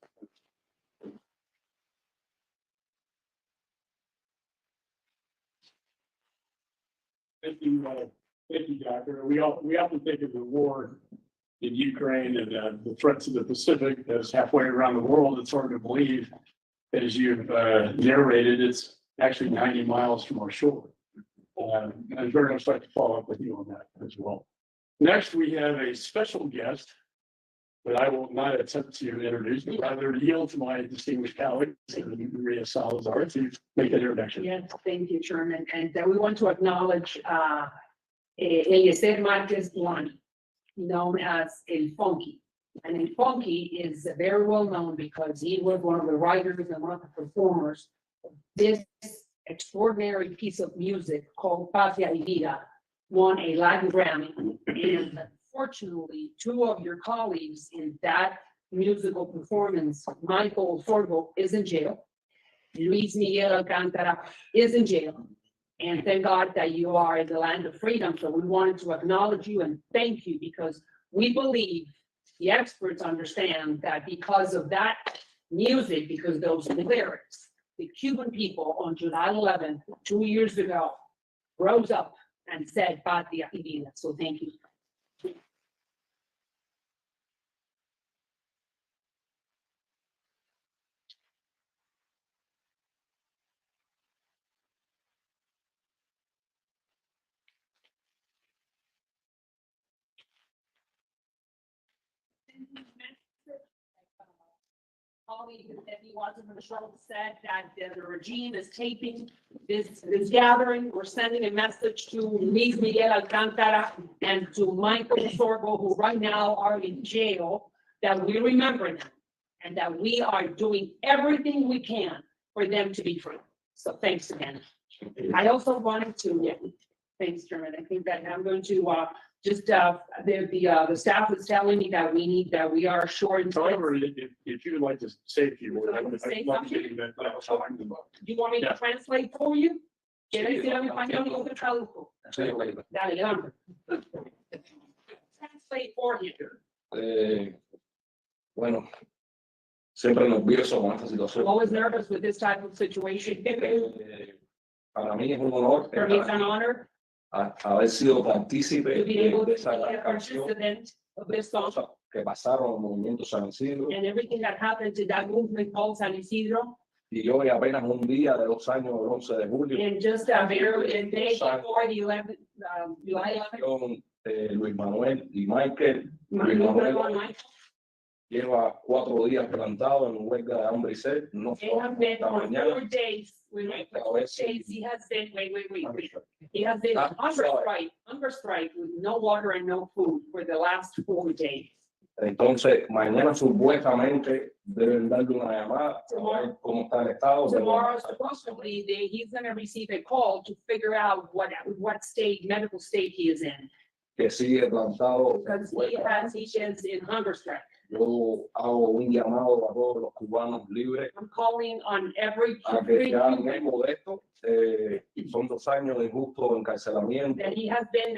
Thank you, Doctor. We often think of the war in Ukraine and the threats of the Pacific as halfway around the world. It's hard to believe, as you've narrated, it's actually 90 miles from our shore. I'd very much like to follow up with you on that as well. Next, we have a special guest that I will not attempt to introduce, but rather yield to my distinguished colleague, Maria Salazar, to make that introduction. Yes, thank you, Chairman. And we want to acknowledge Eliezer Marquez Duani, known as El Funky. And El Funky is very well known because he was one of the writers and one of the performers of this extraordinary piece of music called Patria y Vida, won a Latin Grammy. And unfortunately, 2 of your colleagues in that musical performance, Michael Sorgo, is in jail. Luis Miguel Alcantara is in jail. And thank God that you are in the land of freedom. So we wanted to acknowledge you and thank you, because we believe the experts understand that because of that music, because those lyrics, the Cuban people on July 11th, 2 years ago, rose up and said, Patria y Vida. So thank you. All colleague Debbie Watson from the shuttle said that the regime is taping this gathering. We're sending a message to Luis Miguel Alcantara and to Michael Sorbo, who right now are in jail, that we remember them and that we are doing everything we can for them to be free. So thanks again. I also wanted to, yeah, thanks, Chairman. I think that I'm going to, the staff was telling me that we are short. However, if you would like to say a few words. I would say I'd love something. to get that time. Do you want me to Yeah. translate for you? ¿Quieres decir en español y yo te traduzco? Dale, vamos. Translate for you. Bueno, siempre nervioso con esta I'm situación. always nervous with this type of situation. Para mí es un honor For me, it's an honor haber sido partícipe to be able de to esa be a gran canción participant of this song que pasaron los movimientos San Isidro. and everything that happened to that movement called San Isidro. Y hoy apenas un día de 2 años, el 11 de julio, And just a day before the 11th, July 11th. con Luis Manuel y Michael. My Manuel lleva 4 días plantado en huelga de hambre y sed. No They fue have been esta for mañana. 4 days. Wait, 4 days, he has been, wait. He has been hunger strike with no water and no food for the last 4 days. Entonces, mañana supuestamente deben darle una llamada a ver cómo está el estado. Tomorrow, supposedly, he's gonna receive a call to figure out what medical state he is in. Que sigue plantado. Because he is in hunger strike. Yo hago un llamado a todos los cubanos libres I'm calling on every a que ya hablemos de esto. Son 2 años de injusto encarcelamiento. that he has been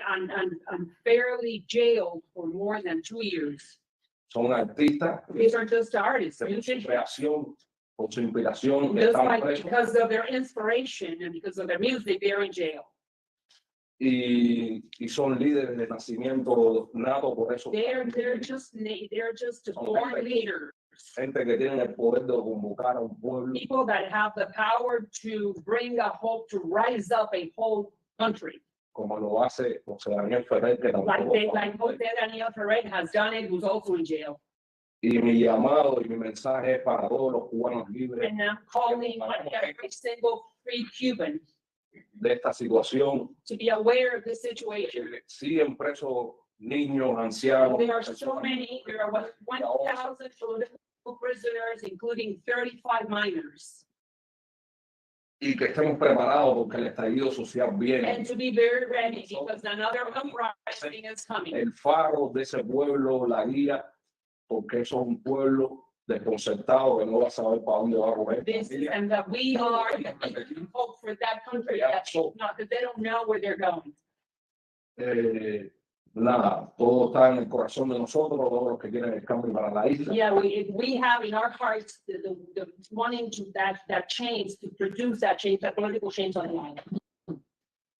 unfairly jailed for more than 2 years. Son artistas These are just artists, por su musicians. creación, por su inspiración, Just están like presos. because of their inspiration and because of their music, they're in jail. Y son líderes de nacimiento nato, por eso They're just born leaders. gente que tiene el poder de convocar a un pueblo. People that have the power to bring a hope, to rise up a whole country. Como lo hace José Daniel Ferrer, que Like tampoco. Jose Daniel Ferrer has done it, who's also in jail. Y mi llamado y mi mensaje es para todos los cubanos libres And I'm calling on every single free Cuban de esta situación. to be aware of this situation. Que siguen presos niños, ancianos, There are so many, there are 1,000 political prisoners, including 35 minors. y que estemos preparados porque el estallido social And viene. to be very ready because another uprising is coming. El faro de ese pueblo, la guía, porque eso es un pueblo desconcertado que no va a saber para dónde va a coger. This is, and that we are the hope for that country, that they don't know where they're going. Nada, todo está en el corazón de nosotros, todos los que quieren el cambio para la isla. Yeah, we have in our hearts the wanting to that change, to produce that change, that political change on the island.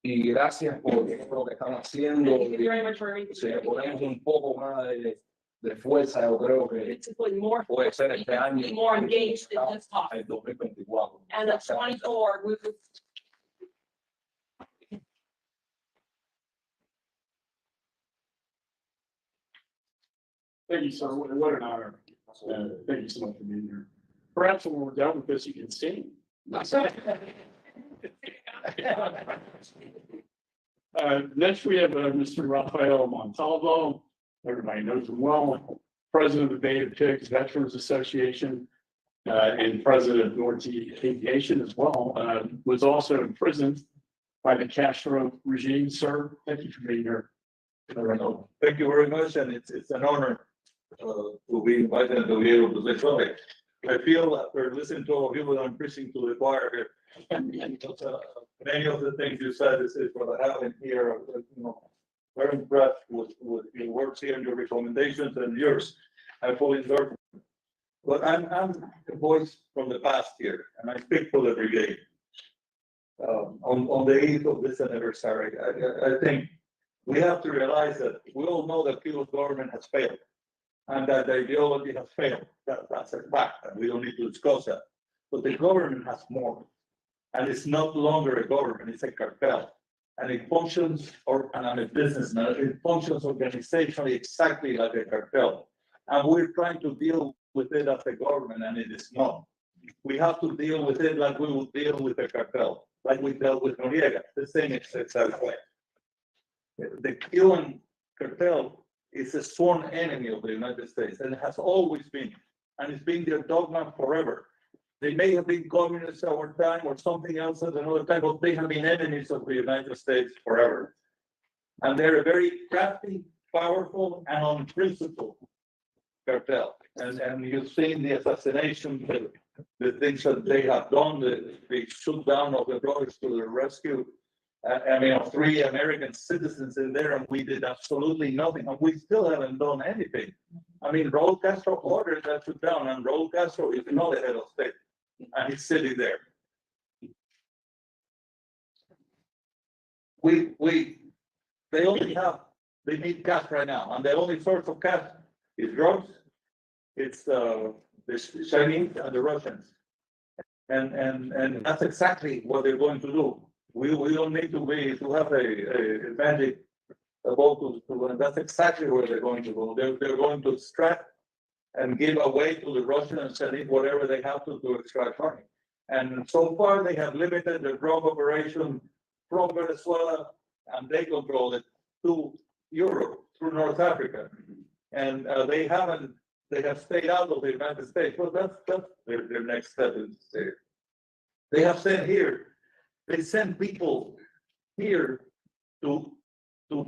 Y gracias por todo lo que están haciendo. Thank you very much for everything. Si le ponemos un poco más de fuerza, yo creo que To put more, puede ser este año. be more engaged in this talk. El 2024. And at 24, we will. Thank you, sir. What an honor. Thank you so much for being here. Perhaps when we're done with this, you can sing. Next, we have Mr. Rafael Montalvo. Everybody knows him well. President of the Bay of Pigs Veterans Association and president of Northeast Aviation as well. Was also imprisoned by the Castro regime. Sir, thank you for being here. Thank you very much, and it's an honor to be invited and to be able to say something. I feel after listening to all of you, that I'm preaching to the choir here. Many of the things you said is what I have in here, you know, very impressed with your works here and your recommendations and yours. I fully endorse. But I'm a voice from the past here, and I speak for the brigade. On the eve of this anniversary, I think we have to realize that we all know that Cuba's government has failed and that the ideology has failed. That's a fact, and we don't need to discuss that. But the government has more, and it's not longer a government, it's a cartel. And it functions, and I'm a businessman, it functions organizationally exactly like a cartel. And we're trying to deal with it as a government, and it is not. We have to deal with it like we would deal with a cartel, like we dealt with Noriega, the same exact way. The Cuban cartel is a sworn enemy of the United States, and it has always been, and it's been their dogma forever. They may have been communists at one time or something else at another time, but they have been enemies of the United States forever. And they're a very crafty, powerful, and unprincipled cartel. And you've seen the assassination, the things that they have done, the shoot down of the brothers to the rescue. I mean, of 3 American citizens in there, and we did absolutely nothing, and we still haven't done anything. I mean, Raul Castro ordered that shoot down, and Raul Castro is not the head of state, and he's sitting there. They need cash right now, and the only source of cash is drugs. It's the Chinese and the Russians. And that's exactly what they're going to do. We don't need to have a magic ball and that's exactly where they're going to go. They're going to extract and give away to the Russians and Chinese whatever they have to extract money. And so far they have limited the drug operation from Venezuela, and they control it to Europe, through North Africa. And they have stayed out of the United States. Well, that's their next step is there. They have sent here. They send people here to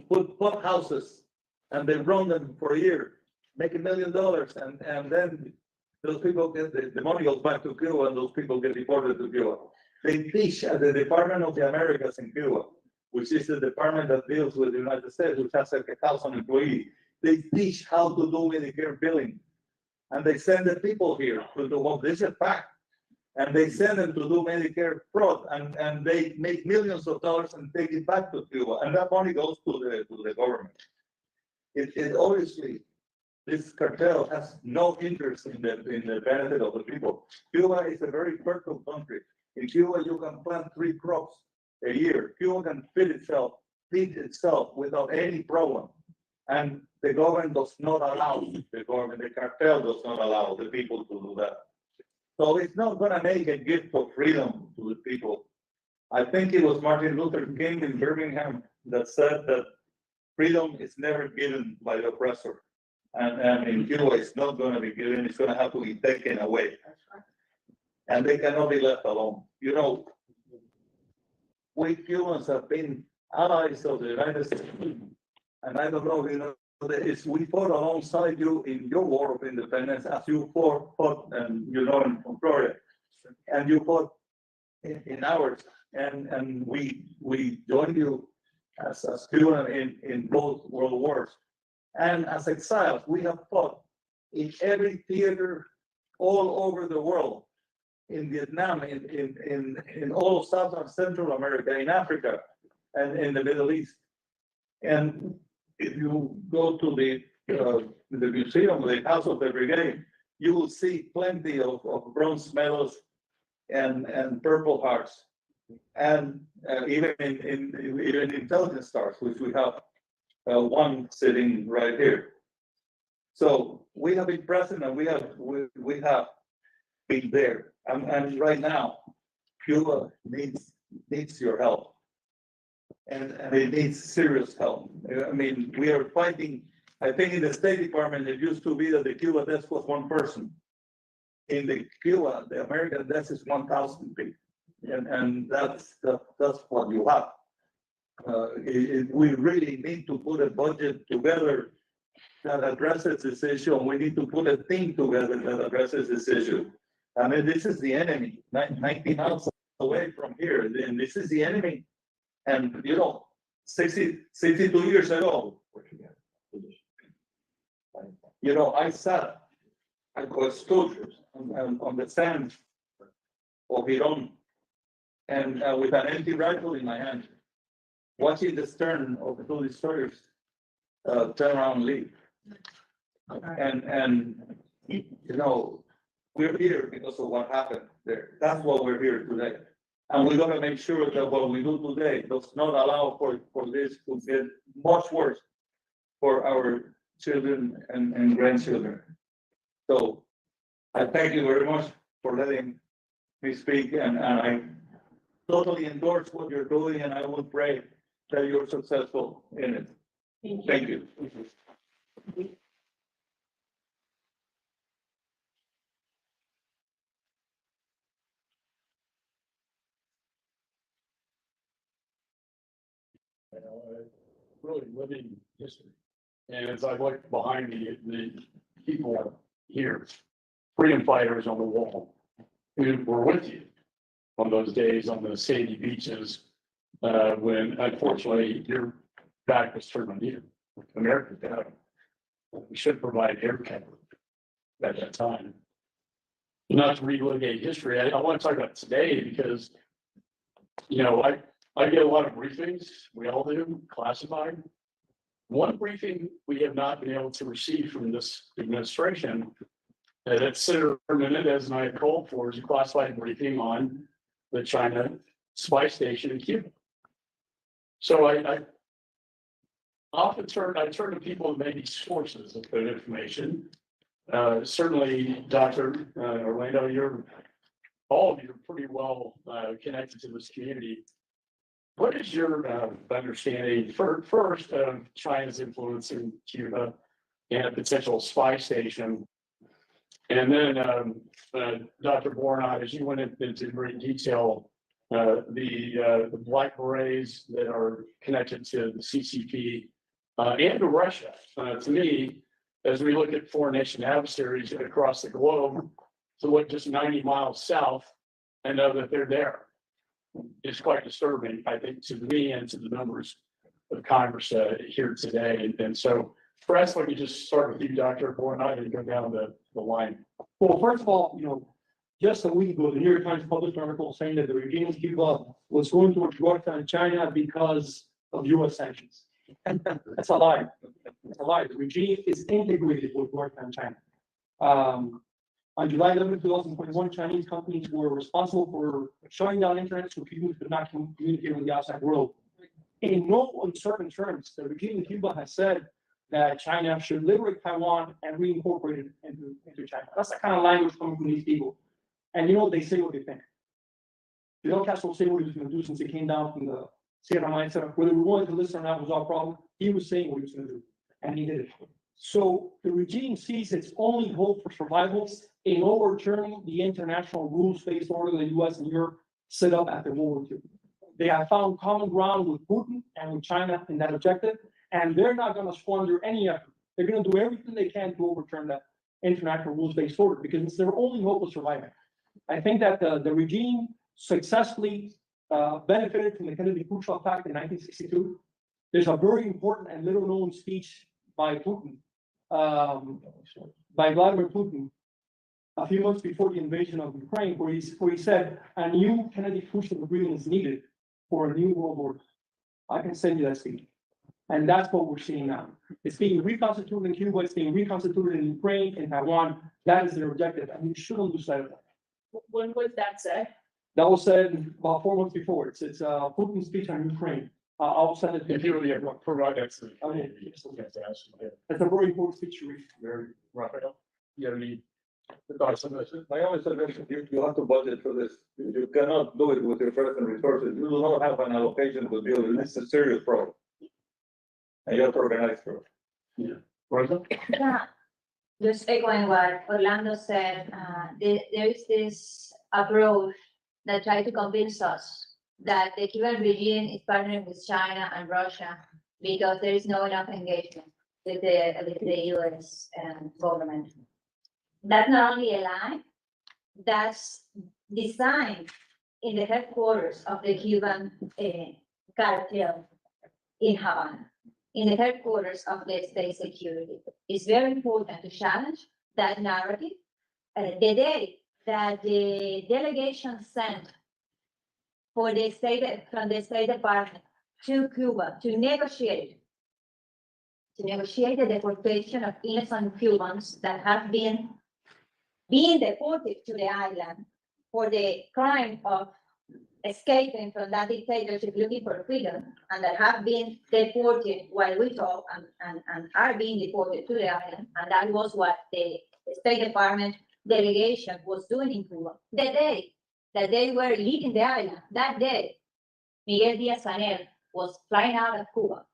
put houses, and they run them for a year, make $1 million, and then those people get the money goes back to Cuba, and those people get deported to Cuba. They teach at the Department of the Americas in Cuba, which is the department that deals with the United States, which has like 1,000 employees. They teach how to do Medicare billing, and they send the people here to do what this is a fact. And they send them to do Medicare fraud, and they make millions of dollars and take it back to Cuba, and that money goes to the government. It obviously, this cartel has no interest in the benefit of the people. Cuba is a very fertile country. In Cuba, you can plant 3 crops a year. Cuba can feed itself without any problem. And the government does not allow, the cartel does not allow the people to do that. So it's not going to make a gift of freedom to the people. I think it was Martin Luther King in Birmingham that said that freedom is never given by the oppressor. And in Cuba, it's not going to be given, it's going to have to be taken away. And they cannot be left alone. You know, we Cubans have been allies of the United States. And I don't know, you know, we fought alongside you in your war of independence as you fought and you know, in Florida. And you fought in ours. And we joined you as Cuban in both world wars. And as exiles, we have fought in every theater all over the world, in Vietnam, in all of South and Central America, in Africa, and in the Middle East. And if you go to the museum, the House of the Brigade, you will see plenty of bronze medals and Purple Hearts, and even in intelligence stars, which we have one sitting right here. So we have been present, and we have been there, and right now, Cuba needs your help. And it needs serious help. I mean, we are fighting. I think in the State Department, it used to be that the Cuba desk was 1 person. In the Cuba, the American desk is 1,000 people, and that's what you have. We really need to put a budget together that addresses this issue, and we need to put a team together that addresses this issue. I mean, this is the enemy, 19 miles away from here, and this is the enemy. And you know, 62 years ago, you know, I stood on the sand of Iran, and with an empty rifle in my hand, watching the stern of the 2 destroyers turn around and leave. And you know, we're here because of what happened there. That's why we're here today. And we're going to make sure that what we do today does not allow for this to get much worse for our children and grandchildren. So I thank you very much for letting me speak, and I totally endorse what you're doing, and I will pray that you're successful in it. Thank you. Really living history. And as I look behind the people here, freedom fighters on the wall, who were with you on those days on the sandy beaches, when unfortunately your back was turned on you, America's back. We should provide air cover at that time. Not to relitigate history, I want to talk about today because, you know, I get a lot of briefings, we all do, classified. One briefing we have not been able to receive from this administration, that Senator Menendez and I have called for, is a classified briefing on the China spy station in Cuba. So I often turn to people that may be sources of that information. Certainly, Dr. Orlando, all of you are pretty well connected to this community. What is your understanding first of China's influence in Cuba and a potential spy station? And then, Dr. Bornot, as you went into great detail, the Black Berets that are connected to the CCP and to Russia. To me, as we look at foreign nation adversaries across the globe, to look just 90 miles south and know that they're there is quite disturbing, I think, to me and to the members of Congress here today. And so, perhaps let me just start with you, Dr. Bornot, and go down the line. Well, first of all, just a week ago, the New York Times published an article saying that the regime in Cuba was going towards Russia and China because of US sanctions. That's a lie. It's a lie. The regime is integrated with Russia and China. On July 11, 2021, Chinese companies were responsible for shutting down internet so Cubans could not communicate with the outside world. In no uncertain terms, the regime in Cuba has said that China should liberate Taiwan and reincorporate it into China. That's the kind of language coming from these people. And they say what they think. Fidel Castro said what he was going to do since he came down from the Sierra Maestra. Whether we wanted to listen or not was our problem. He was saying what he was going to do, and he did it. So the regime sees its only hope for survival in overturning the international rules-based order the US and Europe set up after World War II. They have found common ground with Putin and with China in that objective, and they're not going to squander any effort. They're going to do everything they can to overturn that international rules-based order because it's their only hope of surviving. I think that the regime successfully benefited from the Kennedy Khrushchev Pact in 1962. There's a very important and little-known speech by Putin, by Vladimir Putin, a few months before the invasion of Ukraine, where he said, a new Kennedy Khrushchev agreement is needed for a new world order. I can send you that speech. And that's what we're seeing now. It's being reconstituted in Cuba, it's being reconstituted in Ukraine, in Taiwan. That is their objective, and we shouldn't lose sight of that. When was that said? That was said about 4 months before. It's Putin's speech on Ukraine. I'll send it to If you really provide that. Okay. It's a very important speech to read. Very Raphael, you have any thoughts on this? My only suggestion, you have to budget for this. You cannot do it with your present resources. You do not have an allocation to deal with this. It's a serious problem. And you have to organize for it. Yeah. Rosa? Yeah, just echoing what Orlando said, there is this approach that try to convince us that the Cuban regime is partnering with China and Russia because there is no enough engagement with the US government. That's not only a lie, that's designed in the headquarters of the Cuban cartel in Havana, in the headquarters of the state security. It's very important to challenge that narrative. The day that the delegation sent from the State Department to Cuba to negotiate the deportation of innocent Cubans that have been deported to the island for the crime of escaping from that dictatorship looking for freedom, and that have been deported while we talk and are being deported to the island. And that was what the State Department delegation was doing in Cuba. The day that they were leaving the island, that day, Miguel Díaz-Canel was flying out of Cuba.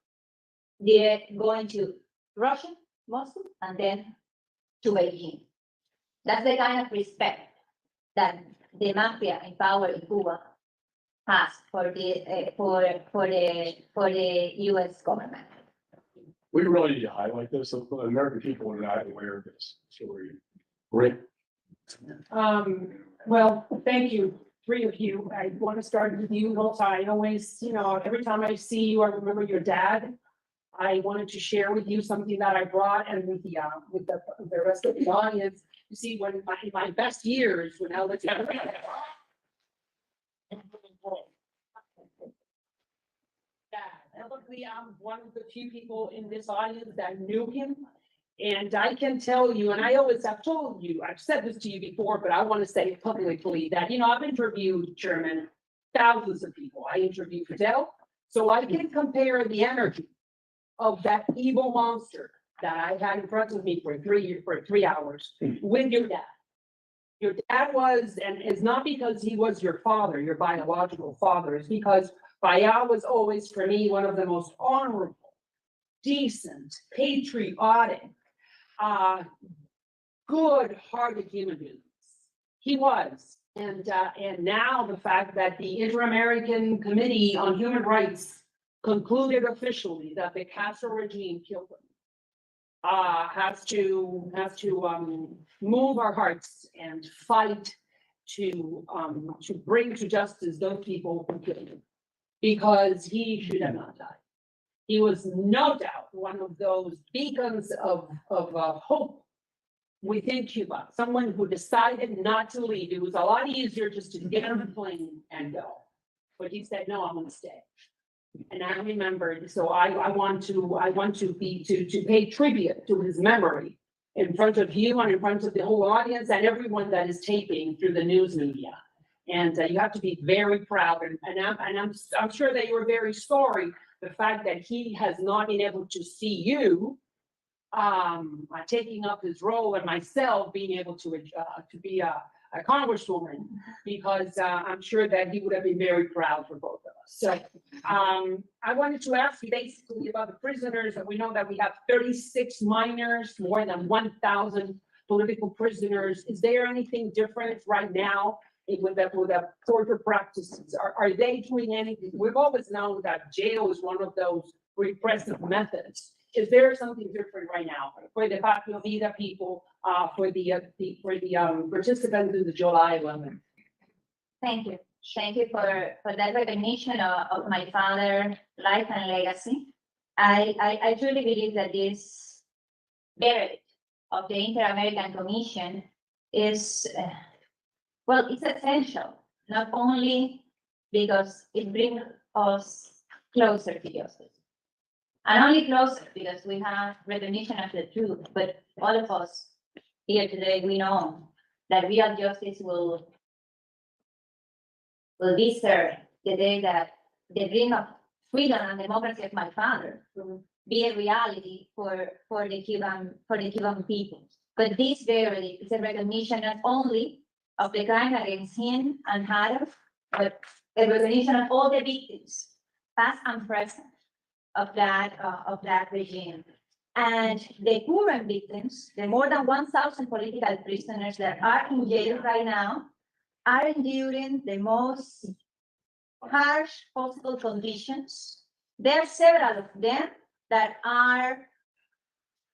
They're going to Russia, Moscow, and then to Beijing. That's the kind of respect that the mafia in power in Cuba has for the U.S. government. We really need to highlight this, so the American people are not aware of this story. Great. Well, thank you, three of you. I want to start with you, Hilda. I always, every time I see you, I remember your dad. I wanted to share with you something that I brought and with the rest of the audience. You see, when my best years, when I was luckily, I'm one of the few people in this audience that knew him. And I can tell you, and I always have told you, I've said this to you before, but I want to say it publicly that, I've interviewed, Chairman, thousands of people. I interviewed Fidel, so I can compare the energy of that evil monster that I had in front of me for 3 hours with your dad. Your dad was, and it's not because he was your father, your biological father, it's because Bayal was always, for me, one of the most honorable, decent, patriotic, good-hearted human beings. He was. And now the fact that the Inter-American Committee on Human Rights concluded officially that the Castro regime killed him, has to move our hearts and fight to bring to justice those people who killed him, because he should have not died. He was no doubt one of those beacons of hope within Cuba, someone who decided not to leave. It was a lot easier just to get on the plane and go, but he said, no, I'm going to stay. And I remembered, so I want to pay tribute to his memory in front of you and in front of the whole audience and everyone that is taping through the news media. And you have to be very proud, and I'm sure that you're very sorry the fact that he has not been able to see you taking up his role, and myself being able to be a congresswoman, because I'm sure that he would have been very proud for both of us. So I wanted to ask you basically about the prisoners. We know that we have 36 minors, more than 1,000 political prisoners. Is there anything different right now with the torture practices? Are they doing anything? We've always known that jail is one of those repressive methods. Is there something different right now for the Patria Vida people, for the participants in the July 11th? Thank you. Thank you for that recognition of my father's life and legacy. I truly believe that this verdict of the Inter-American Commission is, it's essential, not only because it brings us closer to justice, and only closer because we have recognition of the truth, but all of us here today, we know that real justice will be served the day that the dream of freedom and democracy of my father will be a reality for the Cuban people. But this verdict is a recognition not only of the crime against him and Hadaf, but a recognition of all the victims, past and present, of that regime. And the current victims, the more than 1,000 political prisoners that are in jail right now, are enduring the most harsh possible conditions. There are several of them that are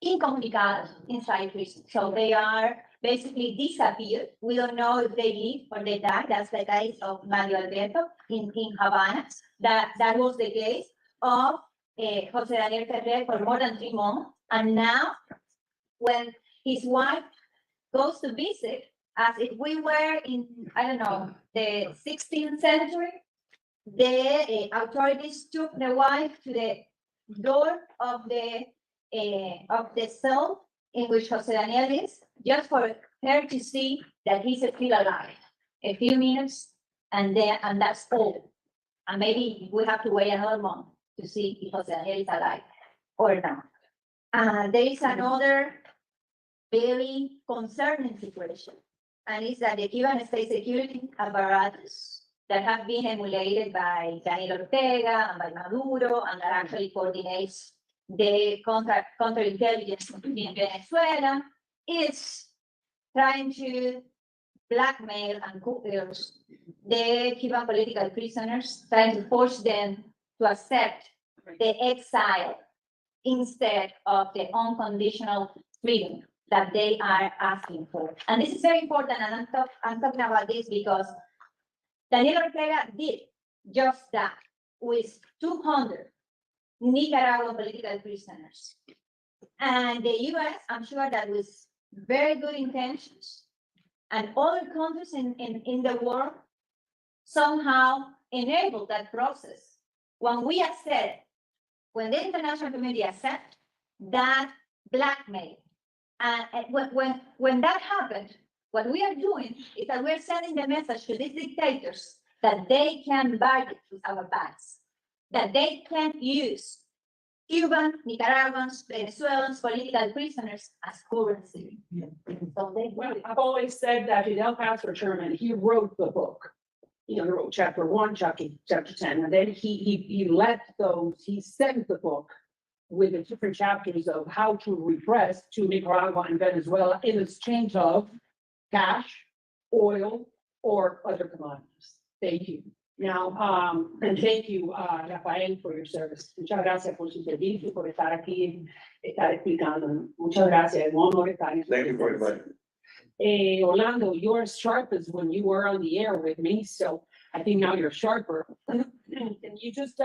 incommunicado inside prison. So they are basically disappeared. We don't know if they live or they die. That's the case of Mario Alberto in Havana. That was the case of Jose Daniel Ferrer for more than 3 months. And now, when his wife goes to visit, as if we were in, I don't know, the 16th century, the authorities took the wife to the door of the cell in which Jose Daniel is, just for her to see that he's still alive. A few minutes, and that's all. And maybe we have to wait another month to see if Jose Daniel is alive or not. There is another very concerning situation. And it's that the Cuban state security apparatus that have been emulated by Daniel Ortega and by Maduro, and that actually coordinates the counterintelligence in Venezuela, is trying to blackmail and coerce the Cuban political prisoners, trying to force them to accept the exile instead of the unconditional freedom that they are asking for. And this is very important, and I'm talking about this because Daniel Ortega did just that with 200 Nicaraguan political prisoners. And the US, I'm sure that with very good intentions, and other countries in the world somehow enabled that process. When we accept, when the international community accept that blackmail, and when that happened, what we are doing is that we're sending the message to these dictators that they can bargain with our backs, that they can use Cuban, Nicaraguans, Venezuelans, political prisoners as currency. So they Well, I've always said that Fidel Castro, Chairman, he wrote the book. He wrote chapter 1, chapter 10, and then he sent the book with the different chapters of how to repress to Nicaragua and Venezuela in exchange of cash, oil, or other commodities. Thank you. Now, and thank you, Rafael, for your service. Muchas gracias por su servicio, por estar aquí, estar explicando. Muchas gracias. Un honor estar en Thank you for inviting me. Orlando, you're as sharp as when you were on the air with me, so I think now you're sharper. Can you just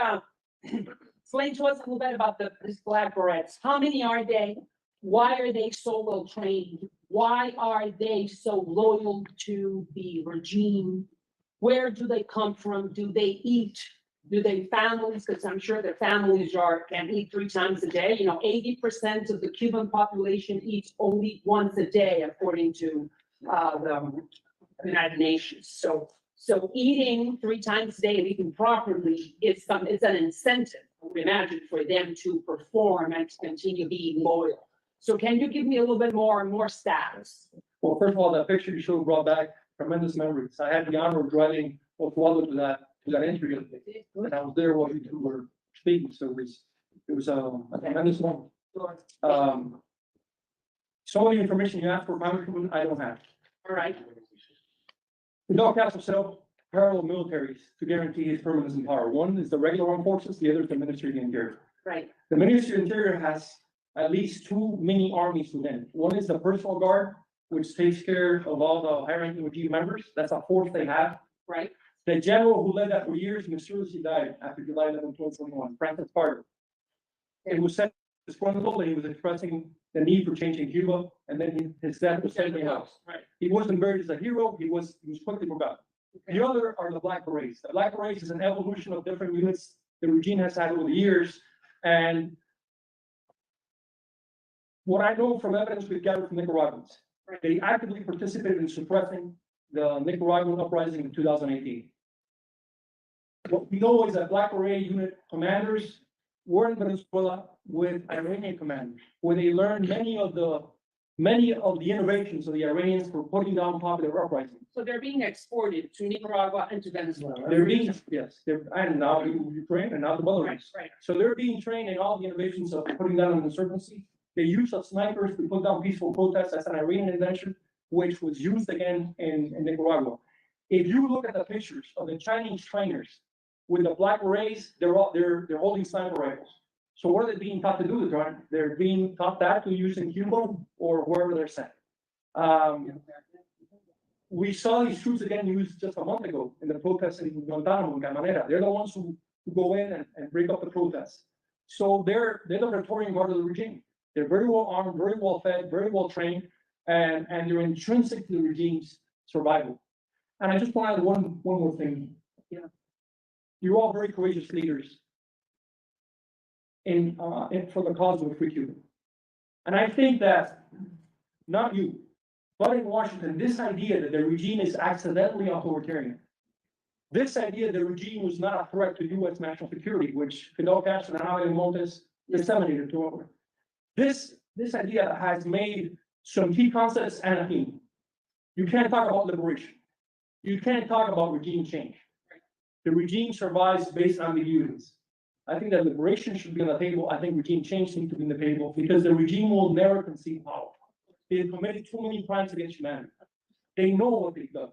explain to us a little bit about these Black Berets? How many are they? Why are they so well trained? Why are they so loyal to the regime? Where do they come from? Do they eat? Do they families? Because I'm sure their families can eat 3 times a day. 80% of the Cuban population eats only once a day, according to the United Nations. So eating 3 times a day and eating properly is an incentive, we imagine, for them to perform and to continue being loyal. So can you give me a little bit more stats? Well, first of all, that picture you showed brought back tremendous memories. I had the honor of driving Oswaldo to that interview, and I was there while you two were speaking, so it was a tremendous moment. Some of the information you asked for, I don't have. All right. Fidel Castro set up parallel militaries to guarantee his permanence in power. One is the regular armed forces, the other is the Ministry of the Interior. Right. The Ministry of the Interior has at least 2 mini armies within. One is the personal guard, which takes care of all the high-ranking regime members. That's a force they have. Right. The general who led that for years mysteriously died after July 11, 2021, Francis Carter. It was said disgruntled and he was expressing the need for changing Cuba, and then his death was sent to the house. Right. He wasn't buried as a hero, he was quickly forgotten. The other are the Black Berets. The Black Berets is an evolution of different units the regime has had over the years, and what I know from evidence we've gathered from Nicaraguans, they actively participated in suppressing the Nicaraguan uprising in 2018. What we know is that Black Beret unit commanders were in Venezuela with Iranian commanders, where they learned many of the innovations of the Iranians for putting down popular uprisings. So they're being exported to Nicaragua and to Venezuela. They're being, yes, and now Ukraine and now the Belarus. Right. So they're being trained in all the innovations of putting down an insurgency. The use of snipers to put down peaceful protests, that's an Iranian invention, which was used again in Nicaragua. If you look at the pictures of the Chinese trainers with the Black Berets, they're holding sniper rifles. So what are they being taught to do? They're being taught that to use in Cuba or wherever they're sent. We saw these troops again used just a month ago in the protests in Guantanamo and Cámara. They're the ones who go in and break up the protests. So they're the Praetorian Guard of the regime. They're very well armed, very well fed, very well trained, and they're intrinsic to the regime's survival. And I just want to add one more thing. Yeah. You're all very courageous leaders for the cause of a free Cuba. And I think that, not you, but in Washington, this idea that the regime is accidentally authoritarian, this idea that the regime was not a threat to U.S. national security, which Fidel Castro and Javier Montes disseminated to over. This idea has made some key concepts and a theme. You can't talk about liberation. You can't talk about regime change. The regime survives based on ambiguities. I think that liberation should be on the table. I think regime change needs to be on the table because the regime will never concede power. They have committed too many crimes against humanity. They know what they've done.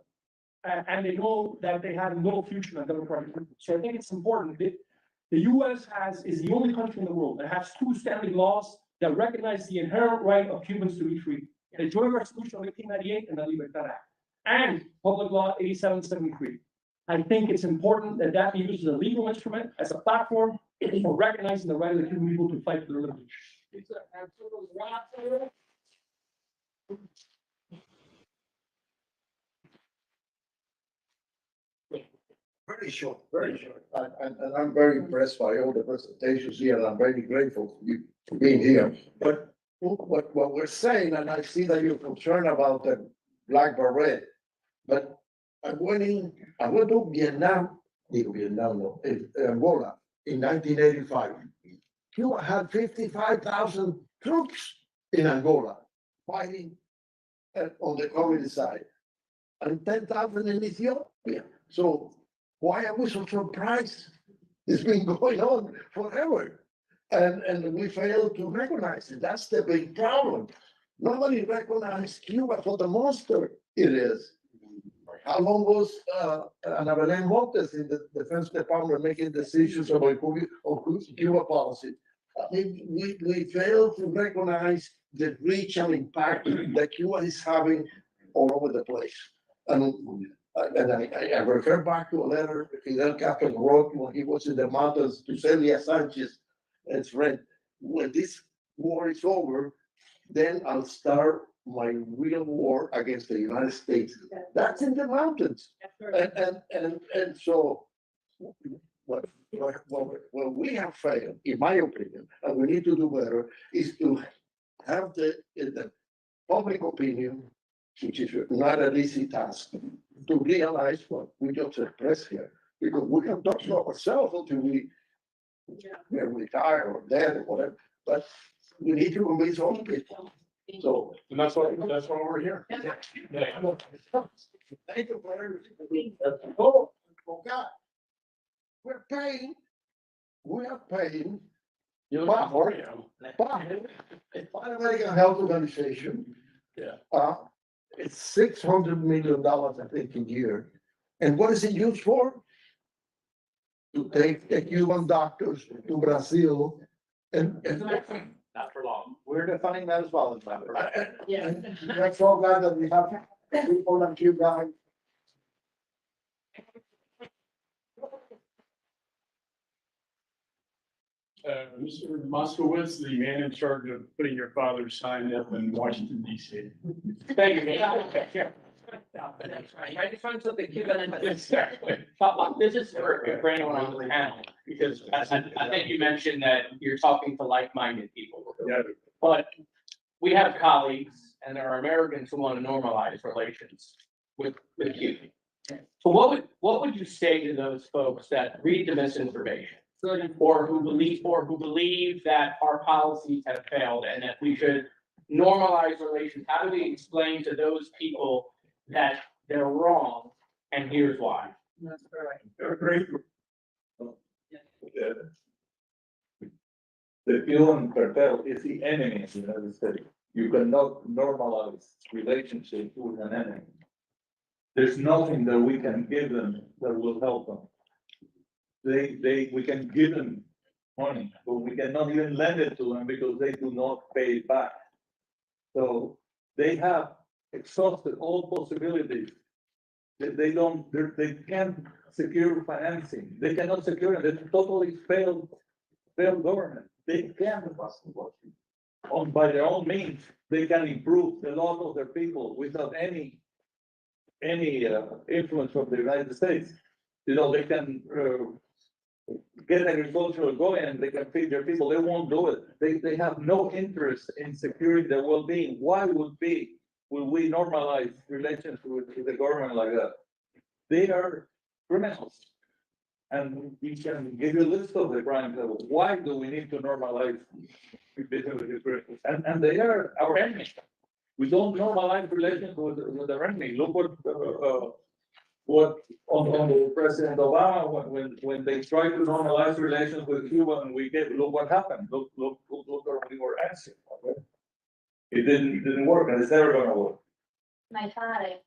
And they know that they have little future in democratic countries. So I think it's important that the US is the only country in the world that has two standing laws that recognize the inherent right of Cubans to be free. The Joint Resolution of 1898 and the Libertad Act, and Public Law 8773. I think it's important that that be used as a legal instrument, as a platform for recognizing the right of the Cuban people to fight for their liberty. Very short, very short. And I'm very impressed by all the presentations here, and I'm very grateful for you for being here. But what we're saying, and I see that you're concerned about the black beret, but I went to Angola in 1985. Cuba had 55,000 troops in Angola fighting on the communist side, and 10,000 in Ethiopia. So why are we so surprised? It's been going on forever. And we fail to recognize it. That's the big problem. Nobody recognized Cuba for the monster it is. How long was Ana Belén Montes in the Defense Department making decisions about Cuba policy? I mean, we fail to recognize the reach and impact that Cuba is having all over the place. And I refer back to a letter Fidel Castro wrote when he was in the mountains to Celia Sanchez, his friend. When this war is over, then I'll start my real war against the United States. That's in the mountains. And so what we have failed, in my opinion, and we need to do better, is to have the public opinion, which is not an easy task, to realize what we just expressed here. Because we can talk to ourselves until we're retired or dead or whatever, but we need to convince all people. So, And that's why we're here. thank you for everything. Oh, God. We are paying. You look at Oreo. Pan American Health Organization. Yeah. It's $600 million, I think, a year. And what is it used for? To take the Cuban doctors to Brazil and Not for long. We're defining that as well. Yeah. that's all glad that we have people like you guys. Mr. Moskowitz, the man in charge of putting your father's sign up in Washington DC. Thank you. I just want something Cuban and. Exactly. This is for anyone on the panel, because I think you mentioned that you're talking to like-minded people. Yeah. But we have colleagues, and there are Americans who want to normalize relations with Cuba. So what would you say to those folks that read the misinformation? Or who believe that our policies have failed and that we should normalize relations? How do we explain to those people that they're wrong, and here's why? They're great. The Cuban cartel is the enemy of the United States. You cannot normalize relationships with an enemy. There's nothing that we can give them that will help them. We can give them money, but we cannot even lend it to them because they do not pay it back. So they have exhausted all possibilities. They can't secure financing. They cannot secure it. They're totally failed government. They can't, by their own means, they can improve the lot of their people without any influence from the United States. They can get agriculture going and they can feed their people. They won't do it. They have no interest in securing their well-being. Why will we normalize relations with the government like that? They are criminals. And we can give you a list of the crimes. Why do we need to normalize business with these criminals? And they are our enemies. We don't normalize relations with the enemy. Look what on President Obama, when they tried to normalize relations with Cuba and look what happened. Look what we were asking. Okay? It didn't work, and it's never gonna work. My father,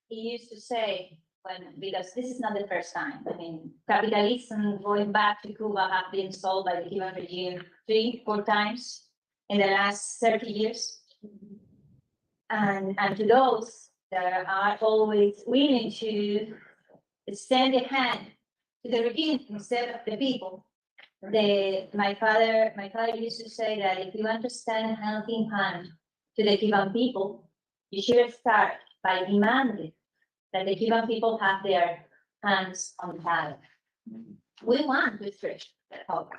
he used to say, because this is not the first time, I mean, capitalism going back to Cuba have been sold by the Cuban regime 3-4 times in the last 30 years. And to those that are always willing to extend a hand to the regime instead of the people. My father used to say that if you want to extend a helping hand to the Cuban people, you should start by demanding that the Cuban people have their hands on the plow. We want to stretch that help.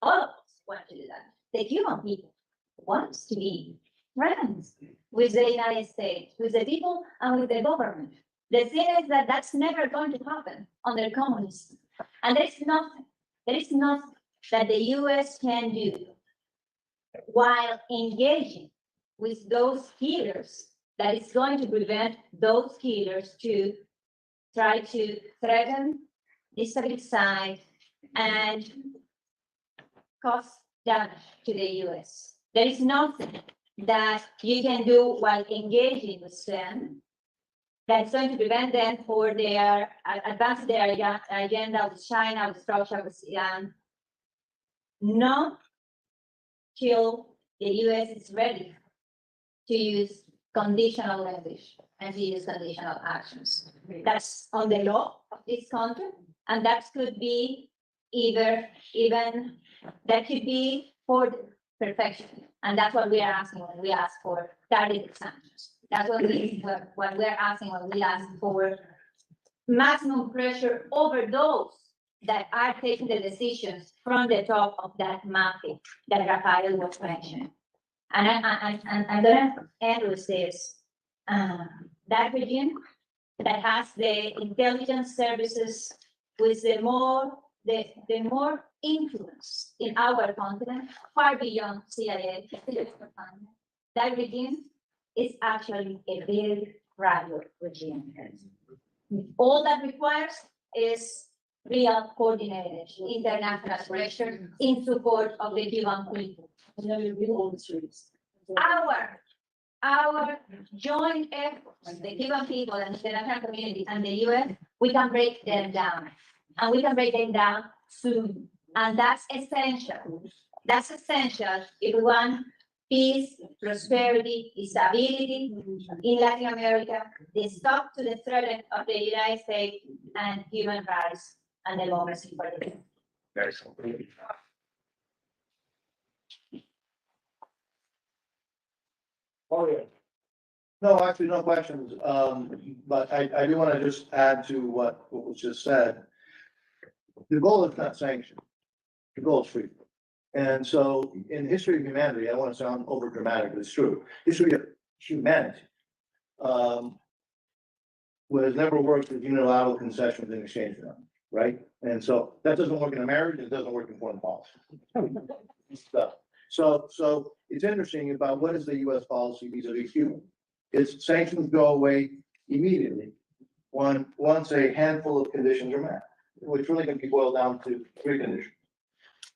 All of us want to do that. The Cuban people wants to be friends with the United States, with the people and with the government. The thing is that that's never going to happen under communism. And there is nothing that the US can do while engaging with those killers that is going to prevent those killers to try to threaten, destabilize, and cause damage to the US. There is nothing that you can do while engaging with them that's going to prevent them for their advance their agenda with China, with Russia, with Iran. Not till the US is ready to use conditional language and to use conditional actions. That's on the law of this country, and that could be that could be for perfection. And that's what we are asking when we ask for targeted sanctions. That's what we're asking when we ask for maximum pressure over those that are taking the decisions from the top of that mafia that Rafael was mentioning. And I'm gonna end with this. That regime that has the intelligence services with the more influence in our continent, far beyond CIA, that regime is actually a very fragile regime. All that requires is real coordinated international pressure in support of the Cuban people. Our joint efforts, the Cuban people and the international community and the US, we can break them down. And we can break them down soon. And that's essential. That's essential if we want peace, prosperity, stability in Latin America, the stop to the threat of the United States and human rights and democracy for the people. Oh, yeah. No, actually, no questions. But I do want to just add to what was just said. The goal is not sanction. The goal is freedom. And so in the history of humanity, I don't want to sound over dramatic, but it's true. History of humanity was never worked with unilateral concessions in exchange for them, right? And so that doesn't work in a marriage, it doesn't work in foreign policy. So it's interesting about what is the US policy vis-a-vis Cuba. Its sanctions go away immediately once a handful of conditions are met, which really can be boiled down to 3 conditions.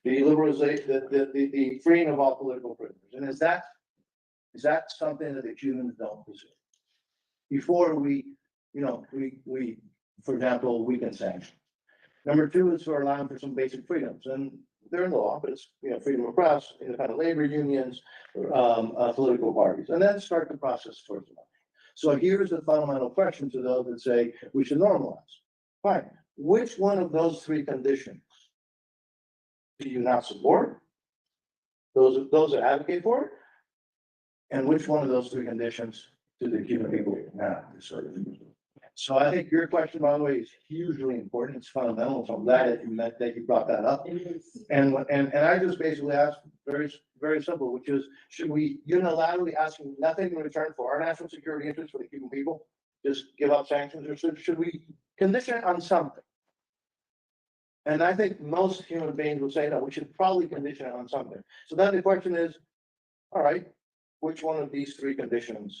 The liberalization, the freeing of all political prisoners. And is that something that the Cubans don't pursue? Before we, for example, weaken sanctions. Number 2 is for allowing for some basic freedoms, and they're in the law, but it's, freedom of press, independent labor unions, political parties, and then start the process towards democracy. So here's the fundamental question to those that say we should normalize. Fine, which one of those 3 conditions do you not support? Those that advocate for it? And which one of those 3 conditions do the Cuban people have? So I think your question, by the way, is hugely important. It's fundamental. So I'm glad that you brought that up. And I just basically asked very, very simple, which is, should we unilaterally ask nothing in return for our national security interests for the Cuban people? Just give up sanctions, or should we condition it on something? And I think most human beings would say, no, we should probably condition it on something. So then the question is, all right, which one of these three conditions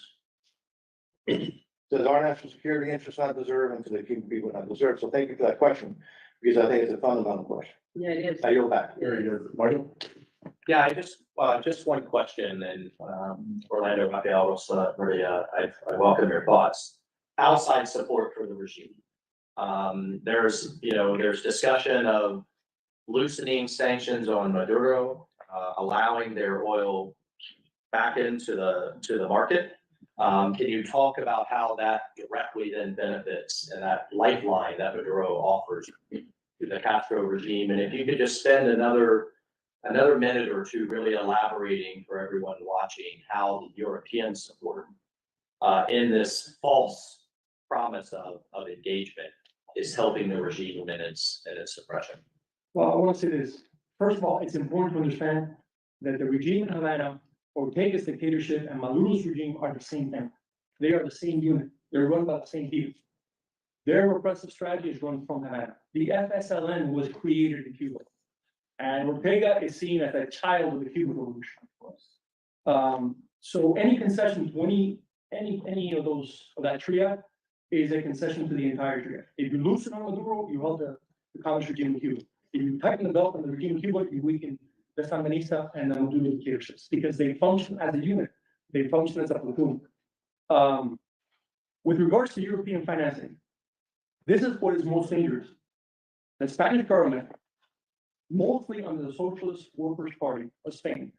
does our national security interest not deserve and do the Cuban people not deserve? So thank you for that question, because I think it's a fundamental question. Yeah, it is. I yield back. Very good. Michael? Yeah, just one question, and, Orlando, Rafael, Maria, I welcome your thoughts. Outside support for the regime. There's discussion of loosening sanctions on Maduro, allowing their oil back into the market. Can you talk about how that directly then benefits and that lifeline that Maduro offers to the Castro regime? And if you could just spend another minute or two really elaborating for everyone watching how the European support in this false promise of engagement is helping the regime in its suppression. Well, I want to say this. First of all, it's important to understand that the regime in Havana, Ortega's dictatorship, and Maduro's regime are the same thing. They are the same unit. They're run by the same people. Their repressive strategy is run from Havana. The FSLN was created in Cuba. And Ortega is seen as a child of the Cuban Revolution. So any concession to any of that tria is a concession to the entire tria. If you loosen on Maduro, you help the communist regime in Cuba. If you tighten the belt on the regime in Cuba, you weaken the Sandinista and the Maduro dictatorships because they function as a unit. They function as a platoon. With regards to European financing, this is what is most dangerous. The Spanish government, mostly under the Socialist Workers' Party of Spain,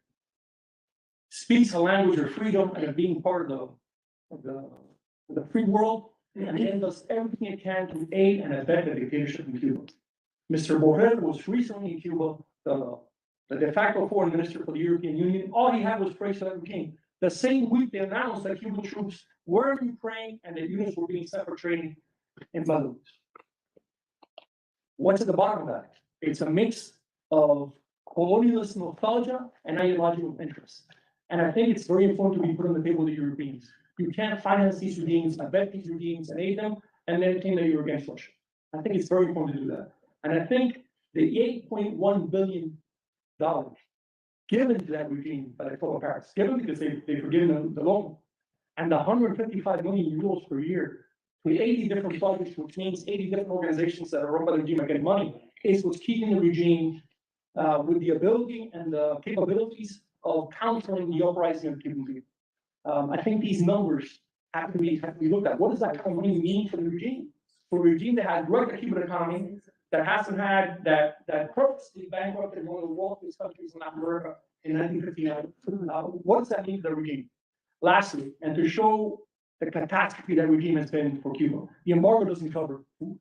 speaks a language of freedom and of being part of the free world, and then does everything it can to aid and abet the dictatorship in Cuba. Mr. Borrell was recently in Cuba, the de facto foreign minister for the European Union. All he had was praise for that regime. The same week they announced that Cuban troops were in Ukraine and the units were being sent for training in Belarus. What's at the bottom of that? It's a mix of colonialist nostalgia and ideological interest. And I think it's very important to be put on the table with the Europeans. You can't finance these regimes, abet these regimes, and aid them, and then claim that you're against Russia. I think it's very important to do that. And I think the $8.1 billion given to that regime by the Club of Paris, given because they've forgiven the loan, and the 155 million euros per year to 80 different projects, which means 80 different organizations that are run by the regime are getting money, is what's keeping the regime with the ability and the capabilities of countering the uprising of the Cuban people. I think these numbers have to be looked at. What does that kind of money mean for the regime? For a regime that has wrecked the Cuban economy, that hasn't had that purposely bankrupted one of the wealthiest countries in Latin America in 1959. What does that mean to the regime? Lastly, and to show the catastrophe that regime has been for Cuba, the embargo doesn't cover food.